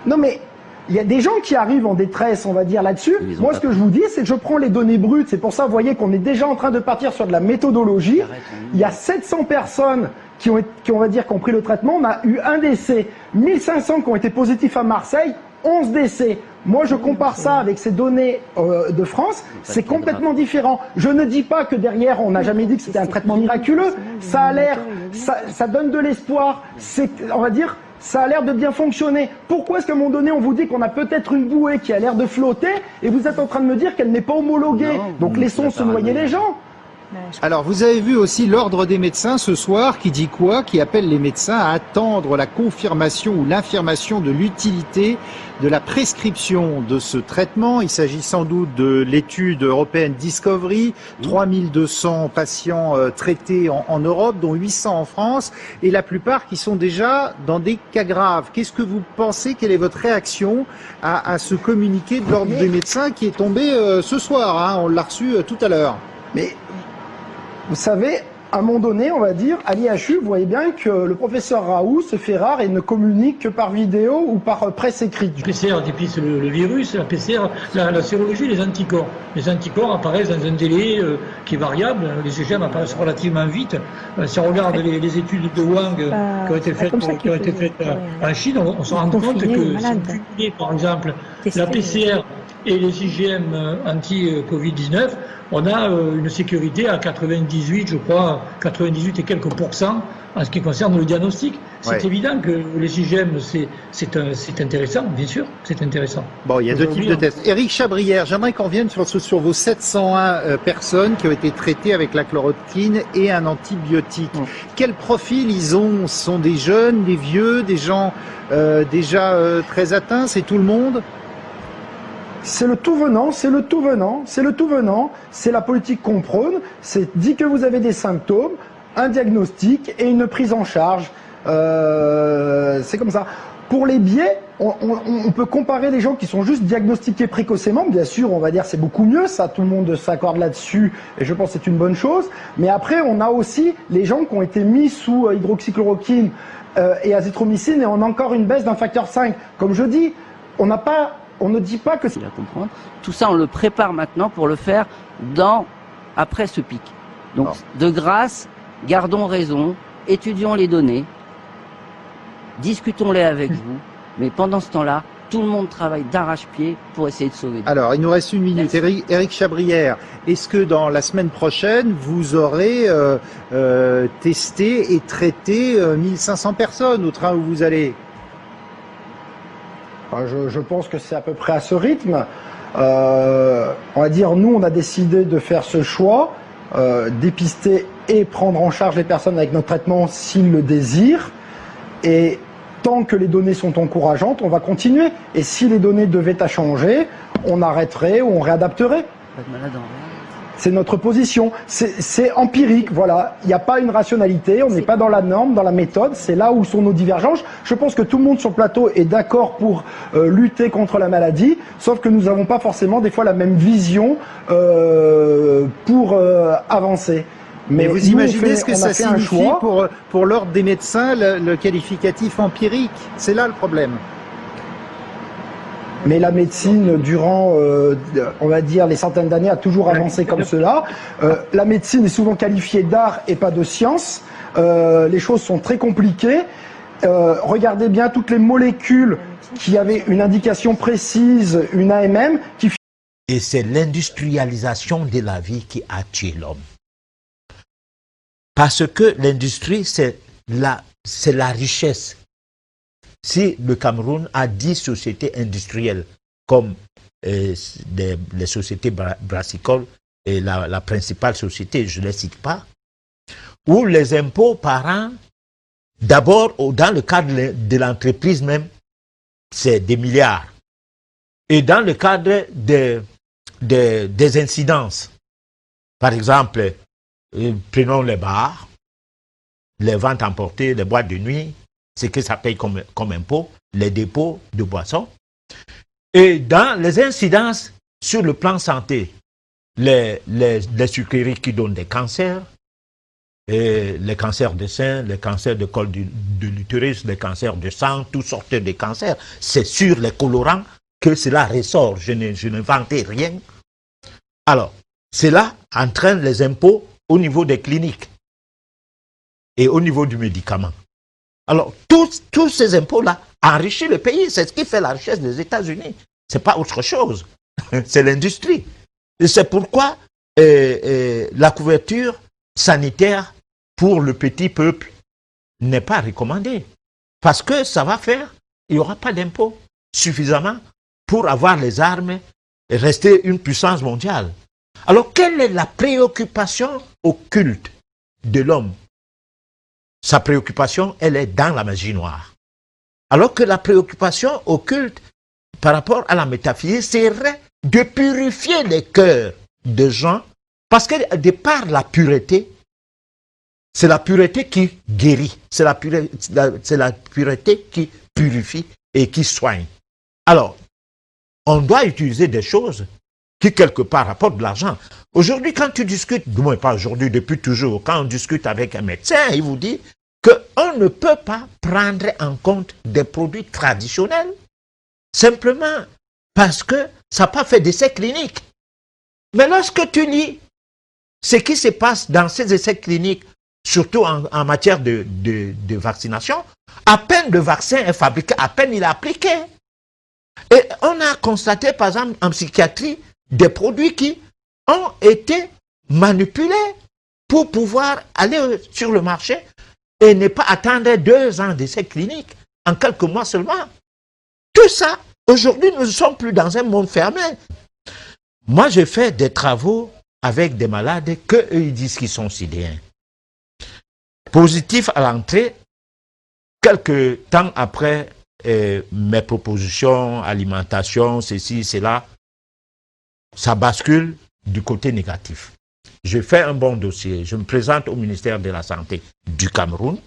Non mais, il y a des gens qui arrivent en détresse, on va dire, là-dessus. Moi, ce que je vous dis, c'est que je prends les données brutes. C'est pour ça, vous voyez, qu'on est déjà en train de partir sur de la méthodologie. Il y a 700 personnes qui ont pris le traitement. On a eu un décès. 1500 qui ont été positifs à Marseille. 11 décès. Moi, je compare ça avec ces données de France. C'est complètement différent. Je ne dis pas que derrière, on n'a jamais dit que c'était un traitement miraculeux. Ça a l'air, ça donne de l'espoir. On va dire, ça a l'air de bien fonctionner. Pourquoi est-ce qu'à un moment donné, on vous dit qu'on a peut-être une bouée qui a l'air de flotter et vous êtes en train de me dire qu'elle n'est pas homologuée? Donc laissons se noyer les gens. Alors, vous avez vu aussi l'Ordre des médecins ce soir qui dit quoi? Qui appelle les médecins à attendre la confirmation ou l'infirmation de l'utilité de la prescription de ce traitement. Il s'agit sans doute de l'étude européenne Discovery, 3200 patients traités en Europe, dont 800 en France, et la plupart qui sont déjà dans des cas graves. Qu'est-ce que vous pensez? Quelle est votre réaction à ce communiqué de l'Ordre des médecins qui est tombé ce soir, hein? On l'a reçu tout à l'heure. Mais vous savez, à un moment donné, on va dire, à l'IHU, vous voyez bien que le professeur Raoult se fait rare et ne communique que par vidéo ou par presse écrite. La PCR dépiste le virus, la PCR, la sérologie, les anticorps. Les anticorps apparaissent dans un délai qui est variable. Les IgM apparaissent relativement vite. Si on regarde les études de Wang qui ont été faites, en Chine, on se rend compte que si on cumule, par exemple, la PCR et les IgM anti-Covid-19, on a une sécurité à 98, je crois, 98 et quelques pourcents en ce qui concerne le diagnostic. C'est évident que les IgM, c'est intéressant, bien sûr, c'est intéressant. Bon, il y a deux types de tests. Éric Chabrière, j'aimerais qu'on revienne sur vos 701 personnes qui ont été traitées avec la chloroquine et un antibiotique. Quel profil ils ont? Ce sont des jeunes, des vieux, des gens déjà très atteints? C'est tout le monde? C'est le tout venant, c'est le tout venant, c'est le tout venant, c'est la politique qu'on prône, c'est dit que vous avez des symptômes, un diagnostic et une prise en charge. C'est comme ça. Pour les biais, on peut comparer les gens qui sont juste diagnostiqués précocement. Bien sûr, on va dire c'est beaucoup mieux, ça, tout le monde s'accorde là-dessus, et je pense que c'est une bonne chose. Mais après, on a aussi les gens qui ont été mis sous hydroxychloroquine et azithromycine, et on a encore une baisse d'un facteur 5. Comme je dis, on ne dit pas que c'est... Tout ça, on le prépare maintenant pour le faire après ce pic. Donc, de grâce, gardons raison, étudions les données, discutons-les avec vous, mais pendant ce temps-là, tout le monde travaille d'arrache-pied pour essayer de sauver. Alors, il nous reste une minute. Éric Chabrière, est-ce que dans la semaine prochaine, vous aurez testé et traité 1500 personnes au train où vous allez? Je pense que c'est à peu près à ce rythme. On va dire, nous, on a décidé de faire ce choix, dépister et prendre en charge les personnes avec notre traitement s'ils le désirent. Et tant que les données sont encourageantes, on va continuer. Et si les données devaient à changer, on arrêterait ou on réadapterait. Pas de malade en C'est notre position. C'est empirique, voilà. Il n'y a pas une rationalité, on n'est pas dans la norme, dans la méthode. C'est là où sont nos divergences. Je pense que tout le monde sur le plateau est d'accord pour lutter contre la maladie, sauf que nous n'avons pas forcément des fois la même vision pour avancer. Mais vous imaginez ce que ça signifie pour l'ordre des médecins, le qualificatif empirique? C'est là le problème. Mais la médecine, durant, on va dire, les centaines d'années, a toujours avancé comme cela. La médecine est souvent qualifiée d'art et pas de science. Les choses sont très compliquées. Regardez bien toutes les molécules qui avaient une indication précise, une AMM, qui... Et c'est l'industrialisation de la vie qui a tué l'homme. Parce que l'industrie, c'est la richesse. Si le Cameroun a 10 sociétés industrielles, comme les sociétés brassicoles et la principale société, je ne les cite pas, où les impôts par an, d'abord, dans le cadre de l'entreprise même, c'est des milliards. Et dans le cadre des incidences, par exemple, prenons les bars, les ventes emportées, les boîtes de nuit, ce que ça paye comme impôt, les dépôts de boissons. Et dans les incidences sur le plan santé, les sucreries qui donnent des cancers, et les cancers de sein, les cancers de col de l'utérus, les cancers de sang, toutes sortes de cancers. C'est sur les colorants que cela ressort. Je n'inventais rien. Alors, cela entraîne les impôts au niveau des cliniques et au niveau du médicament. Alors, tous ces impôts-là enrichissent le pays. C'est ce qui fait la richesse des États-Unis. Ce n'est pas autre chose. C'est l'industrie. Et c'est pourquoi la couverture sanitaire pour le petit peuple n'est pas recommandée. Parce que ça va faire, il n'y aura pas d'impôts suffisamment pour avoir les armes et rester une puissance mondiale. Alors, quelle est la préoccupation occulte de l'homme? Sa préoccupation, elle est dans la magie noire. Alors que la préoccupation occulte par rapport à la métaphysique serait de purifier les cœurs de gens, parce que de par la pureté, c'est la pureté qui guérit, c'est la pureté qui purifie et qui soigne. Alors, on doit utiliser des choses qui quelque part rapportent de l'argent. Aujourd'hui, quand tu discutes, du moins pas aujourd'hui, depuis toujours, quand on discute avec un médecin, il vous dit qu'on ne peut pas prendre en compte des produits traditionnels simplement parce que ça n'a pas fait d'essais cliniques. Mais lorsque tu lis ce qui se passe dans ces essais cliniques, surtout en matière de vaccination, à peine le vaccin est fabriqué, à peine il est appliqué. Et on a constaté, par exemple, en psychiatrie, des produits qui ont été manipulés pour pouvoir aller sur le marché et ne pas attendre 2 ans d'essais cliniques, en quelques mois seulement. Tout ça, aujourd'hui, nous ne sommes plus dans un monde fermé. Moi, j'ai fait des travaux avec des malades qu'eux, ils disent qu'ils sont sidéens. Positif à l'entrée, quelques temps après mes propositions, alimentation, ceci, cela, ça bascule du côté négatif. Je fais un bon dossier, je me présente au ministère de la Santé du Cameroun,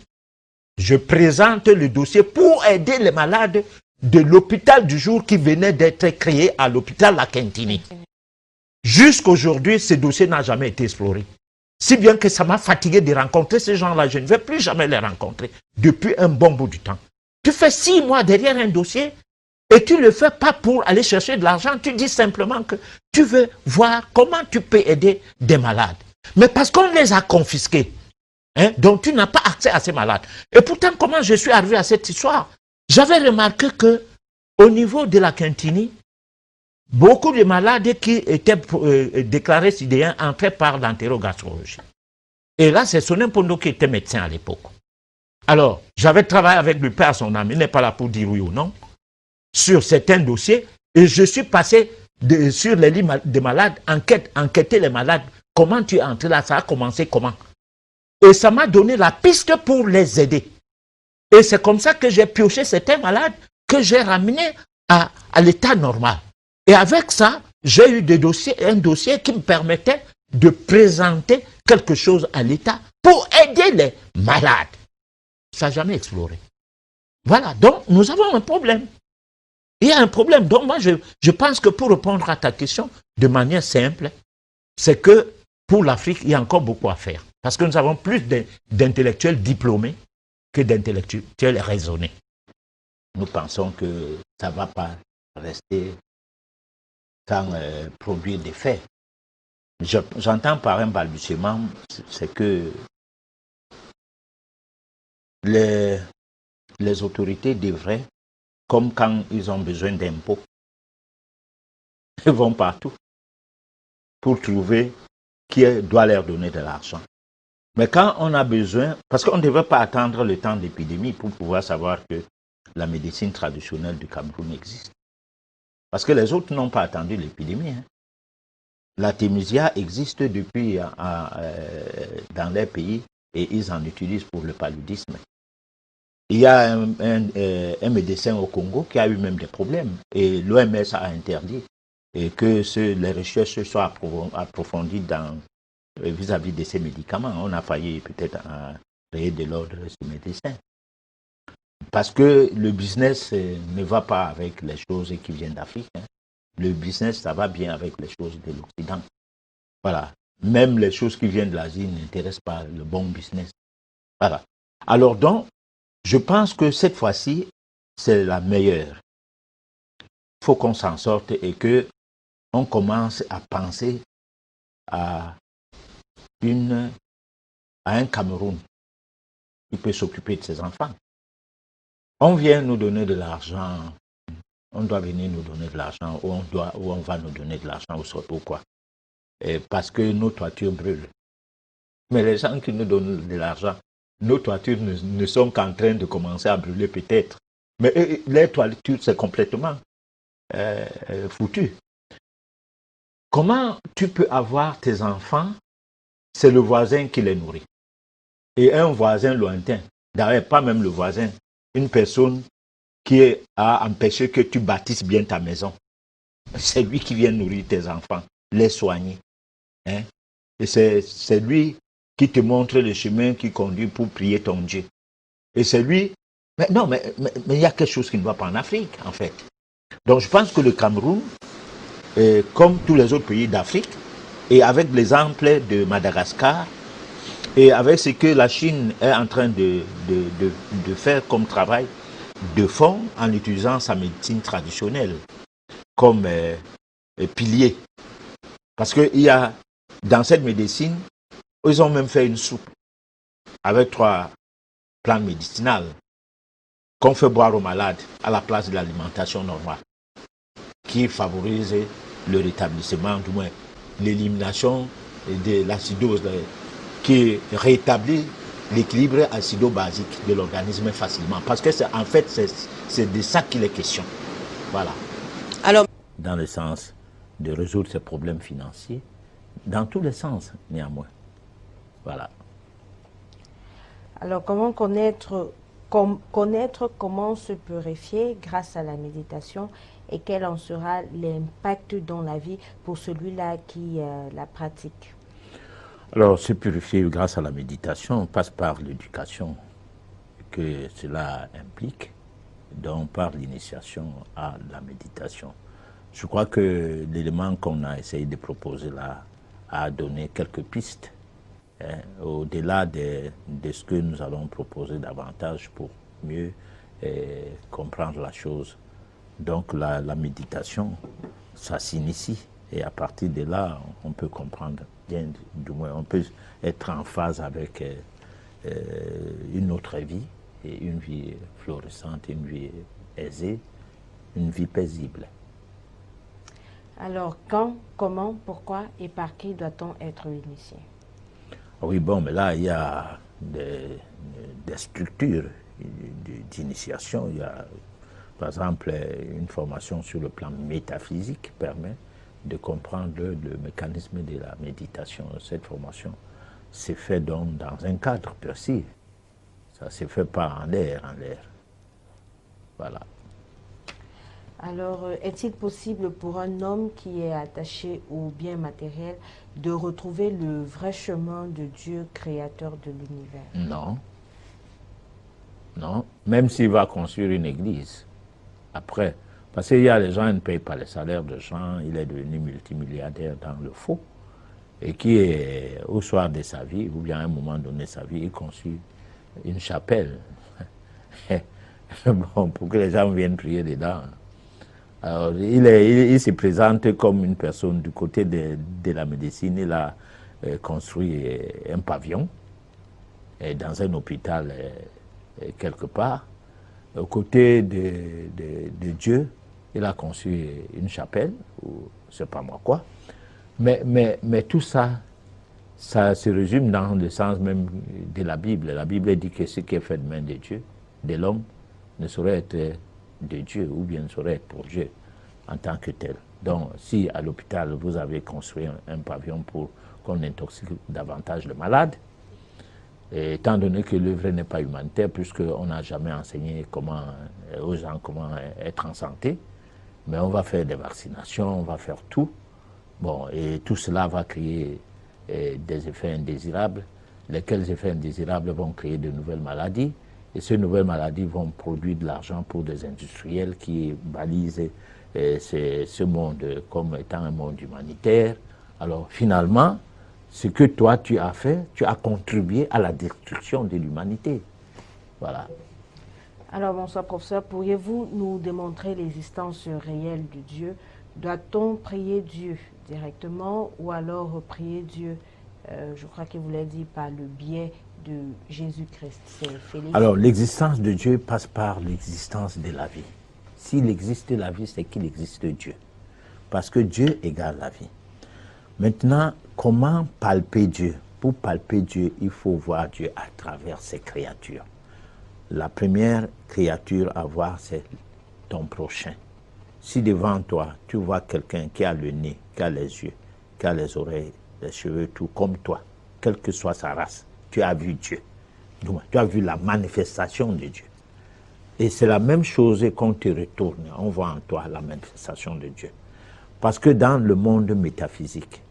je présente le dossier pour aider les malades de l'hôpital du jour qui venait d'être créé à l'hôpital La Quintini. Jusqu'aujourd'hui, ce dossier n'a jamais été exploré. Si bien que ça m'a fatigué de rencontrer ces gens-là, je ne vais plus jamais les rencontrer depuis un bon bout du temps. Tu fais 6 mois derrière un dossier et tu ne le fais pas pour aller chercher de l'argent, tu dis simplement que tu veux voir comment tu peux aider des malades. Mais parce qu'on les a confisqués, hein, donc tu n'as pas accès à ces malades. Et pourtant, comment je suis arrivé à cette histoire? J'avais remarqué que au niveau de la Quintini, beaucoup de malades qui étaient déclarés sidéens entraient par l'entérogastrologie. Et là, c'est Sonin Pondo qui était médecin à l'époque. Alors, j'avais travaillé avec lui, père son âme, il n'est pas là pour dire oui ou non, sur certains dossiers, et je suis passé sur les lits des malades, enquêter les malades. Comment tu es entré là? Ça a commencé comment? Et ça m'a donné la piste pour les aider. Et c'est comme ça que j'ai pioché certains malades que j'ai ramenés à l'état normal. Et avec ça, j'ai eu un dossier qui me permettait de présenter quelque chose à l'État pour aider les malades. Ça n'a jamais exploré. Voilà, donc nous avons un problème. Il y a un problème. Donc moi, je pense que pour répondre à ta question de manière simple, c'est que pour l'Afrique, il y a encore beaucoup à faire. Parce que nous avons plus d'intellectuels diplômés que d'intellectuels raisonnés. Nous pensons que ça ne va pas rester sans produire des faits. J'entends par un balbutiement, c'est que les autorités devraient, comme quand ils ont besoin d'impôts, ils vont partout pour trouver qui doit leur donner de l'argent. Mais quand on a besoin, parce qu'on ne devrait pas attendre le temps d'épidémie pour pouvoir savoir que la médecine traditionnelle du Cameroun existe. Parce que les autres n'ont pas attendu l'épidémie. Hein. La Thémisia existe depuis dans les pays et ils en utilisent pour le paludisme. Il y a un médecin au Congo qui a eu même des problèmes et l'OMS a interdit et que les recherches soient approfondies vis-à-vis de ces médicaments. On a failli peut-être créer de l'ordre de ces médecins. Parce que le business ne va pas avec les choses qui viennent d'Afrique. Hein. Le business, ça va bien avec les choses de l'Occident. Voilà. Même les choses qui viennent de l'Asie n'intéressent pas le bon business. Voilà. Alors donc, je pense que cette fois-ci, c'est la meilleure. Il faut qu'on s'en sorte et qu'on commence à penser à un Cameroun qui peut s'occuper de ses enfants. On vient nous donner de l'argent, on doit venir nous donner de l'argent, ou on va nous donner de l'argent, ou surtout quoi. Parce que nos toitures brûlent. Mais les gens qui nous donnent de l'argent, nos toitures ne sont qu'en train de commencer à brûler peut-être. Mais les toitures, c'est complètement foutu. Comment tu peux avoir tes enfants, c'est le voisin qui les nourrit. Et un voisin lointain, d'ailleurs pas même le voisin, une personne qui a empêché que tu bâtisses bien ta maison. C'est lui qui vient nourrir tes enfants, les soigner. Hein? Et c'est lui qui te montre le chemin qui conduit pour prier ton Dieu. Et c'est lui... Mais non, mais il y a quelque chose qui ne va pas en Afrique, en fait. Donc je pense que le Cameroun, comme tous les autres pays d'Afrique, et avec l'exemple de Madagascar, et avec ce que la Chine est en train de faire comme travail de fond en utilisant sa médecine traditionnelle comme pilier. Parce qu'il y a, dans cette médecine, ils ont même fait une soupe avec 3 plantes médicinales qu'on fait boire aux malades à la place de l'alimentation normale, qui favorise le rétablissement, du moins l'élimination de l'acidose, qui rétablit l'équilibre acido-basique de l'organisme facilement. Parce que en fait, c'est de ça qu'il est question. Voilà. Alors, dans le sens de résoudre ces problèmes financiers, dans tous les sens, néanmoins. Voilà. Alors, comment connaître comment se purifier grâce à la méditation et quel en sera l'impact dans la vie pour celui-là qui la pratique? Alors, se purifier grâce à la méditation passe par l'éducation que cela implique, donc par l'initiation à la méditation. Je crois que l'élément qu'on a essayé de proposer là a donné quelques pistes, hein, au-delà de ce que nous allons proposer davantage pour mieux comprendre la chose. Donc la méditation, ça s'initie. Et à partir de là, on peut comprendre bien, du moins, on peut être en phase avec une autre vie, et une vie florissante, une vie aisée, une vie paisible. Alors, quand, comment, pourquoi et par qui doit-on être initié? Oui, bon, mais là, il y a des structures d'initiation. Il y a, par exemple, une formation sur le plan métaphysique qui permet de comprendre le mécanisme de la méditation. Cette formation s'est faite donc dans un cadre précis. Ça ne se fait pas en l'air, Voilà. Alors, est-il possible pour un homme qui est attaché au bien matériel de retrouver le vrai chemin de Dieu, créateur de l'univers? Non. Non, même s'il va construire une église. Après, parce qu'il y a les gens qui ne payent pas les salaires de gens, il est devenu multimilliardaire dans le faux, et qui est, au soir de sa vie, ou bien à un moment donné de sa vie, il construit une chapelle. Bon, pour que les gens viennent prier dedans. Alors, il se présente comme une personne du côté de la médecine. Il a construit un pavillon dans un hôpital quelque part. Au côté de Dieu, il a construit une chapelle, ou je ne sais pas moi quoi. Mais tout ça, ça se résume dans le sens même de la Bible. La Bible dit que ce qui est fait de main de Dieu, de l'homme, ne saurait être de Dieu, ou bien ne saurait être pour Dieu en tant que tel. Donc, si à l'hôpital, vous avez construit un pavillon pour qu'on intoxique davantage le malade, et étant donné que l'œuvre n'est pas humanitaire, puisqu'on n'a jamais enseigné aux gens comment être en santé, mais on va faire des vaccinations, on va faire tout. Bon, et tout cela va créer des effets indésirables, lesquels effets indésirables vont créer de nouvelles maladies, et ces nouvelles maladies vont produire de l'argent pour des industriels qui balisent ce monde comme étant un monde humanitaire. Alors finalement, ce que toi tu as fait, tu as contribué à la destruction de l'humanité. Voilà. Alors bonsoir professeur, pourriez-vous nous démontrer l'existence réelle de Dieu? Doit-on prier Dieu directement ou alors prier Dieu, je crois qu'il vous l'a dit, par le biais de Jésus-Christ? Alors l'existence de Dieu passe par l'existence de la vie. S'il existe la vie, c'est qu'il existe Dieu. Parce que Dieu égale la vie. Maintenant, comment palper Dieu? Pour palper Dieu, il faut voir Dieu à travers ses créatures. La première créature à voir, c'est ton prochain. Si devant toi, tu vois quelqu'un qui a le nez, qui a les yeux, qui a les oreilles, les cheveux, tout comme toi, quelle que soit sa race, tu as vu Dieu. Donc, tu as vu la manifestation de Dieu. Et c'est la même chose qu'on te retourne, on voit en toi la manifestation de Dieu. Parce que dans le monde métaphysique,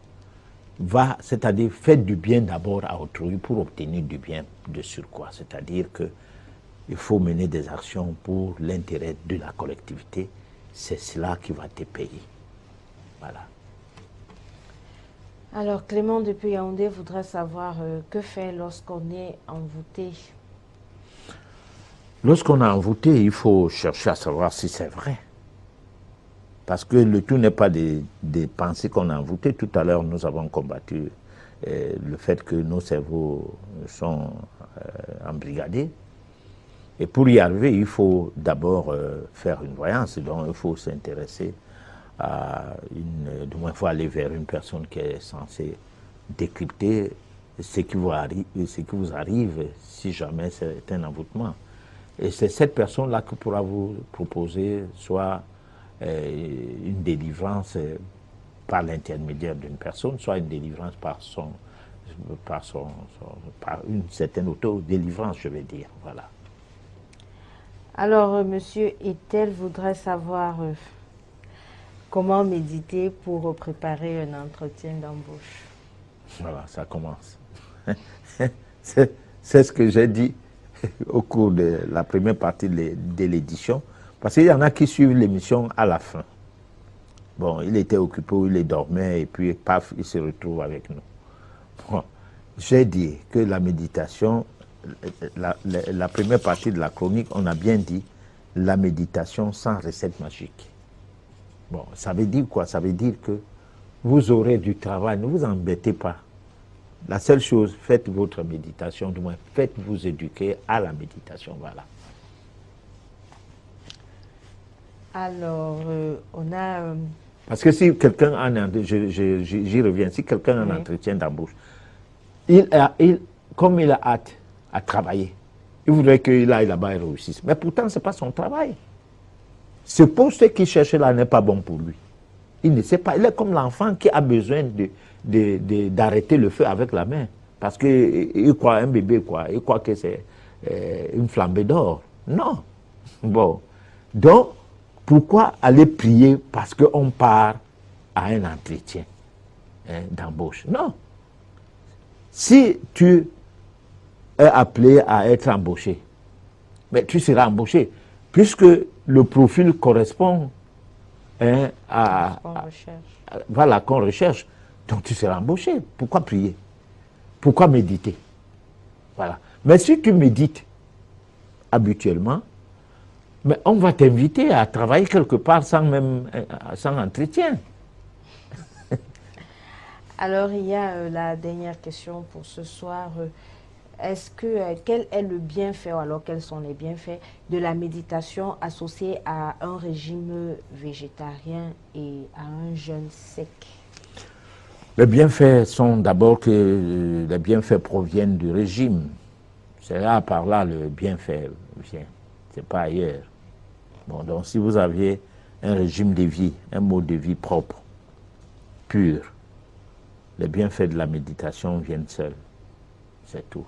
c'est-à-dire faites du bien d'abord à autrui pour obtenir du bien de surcroît. C'est-à-dire qu'il faut mener des actions pour l'intérêt de la collectivité. C'est cela qui va te payer. Voilà. Alors Clément depuis Yaoundé voudrait savoir que faire lorsqu'on est envoûté. Lorsqu'on est envoûté, il faut chercher à savoir si c'est vrai. Parce que le tout n'est pas des pensées qu'on a envoûtées. Tout à l'heure, nous avons combattu le fait que nos cerveaux sont embrigadés. Et pour y arriver, il faut d'abord faire une voyance. Donc, il faut s'intéresser à du moins, il faut aller vers une personne qui est censée décrypter ce qui vous arrive si jamais c'est un envoûtement. Et c'est cette personne-là qui pourra vous proposer soit une délivrance par l'intermédiaire d'une personne, soit une délivrance par une certaine auto-délivrance, je vais dire. Voilà. Alors, monsieur Etel voudrait savoir comment méditer pour préparer un entretien d'embauche. Voilà, ça commence. C'est ce que j'ai dit au cours de la première partie de l'édition, parce qu'il y en a qui suivent l'émission à la fin. Bon, il était occupé ou il dormait et puis paf, il se retrouve avec nous. Bon, j'ai dit que la méditation, la première partie de la chronique, on a bien dit la méditation sans recette magique. Bon, ça veut dire quoi? Ça veut dire que vous aurez du travail, ne vous embêtez pas. La seule chose, faites votre méditation, du moins faites-vous éduquer à la méditation, voilà. Alors, on a... Parce que si quelqu'un j'y reviens, si quelqu'un a un entretien d'embauche, comme il a hâte à travailler, il voudrait qu'il aille là-bas et réussisse. Mais pourtant, ce n'est pas son travail. Ce poste qu'il cherche là n'est pas bon pour lui. Il ne sait pas. Il est comme l'enfant qui a besoin d'arrêter le feu avec la main. Parce qu'il croit un bébé, quoi. Il croit que c'est une flambée d'or. Non. Bon. Donc, Pourquoi aller prier parce qu'on part à un entretien d'embauche? Non. Si tu es appelé à être embauché, mais tu seras embauché, puisque le profil correspond voilà, qu'on recherche. Donc tu seras embauché. Pourquoi prier? Pourquoi méditer? Voilà. Mais si tu médites habituellement, mais on va t'inviter à travailler quelque part sans entretien. Alors, il y a la dernière question pour ce soir. Quel est le bienfait, alors quels sont les bienfaits de la méditation associée à un régime végétarien et à un jeûne sec? Les bienfaits sont d'abord que les bienfaits proviennent du régime. C'est là, par là, le bienfait vient. C'est pas ailleurs. Bon, donc si vous aviez un régime de vie, un mode de vie propre, pur, les bienfaits de la méditation viennent seuls. C'est tout.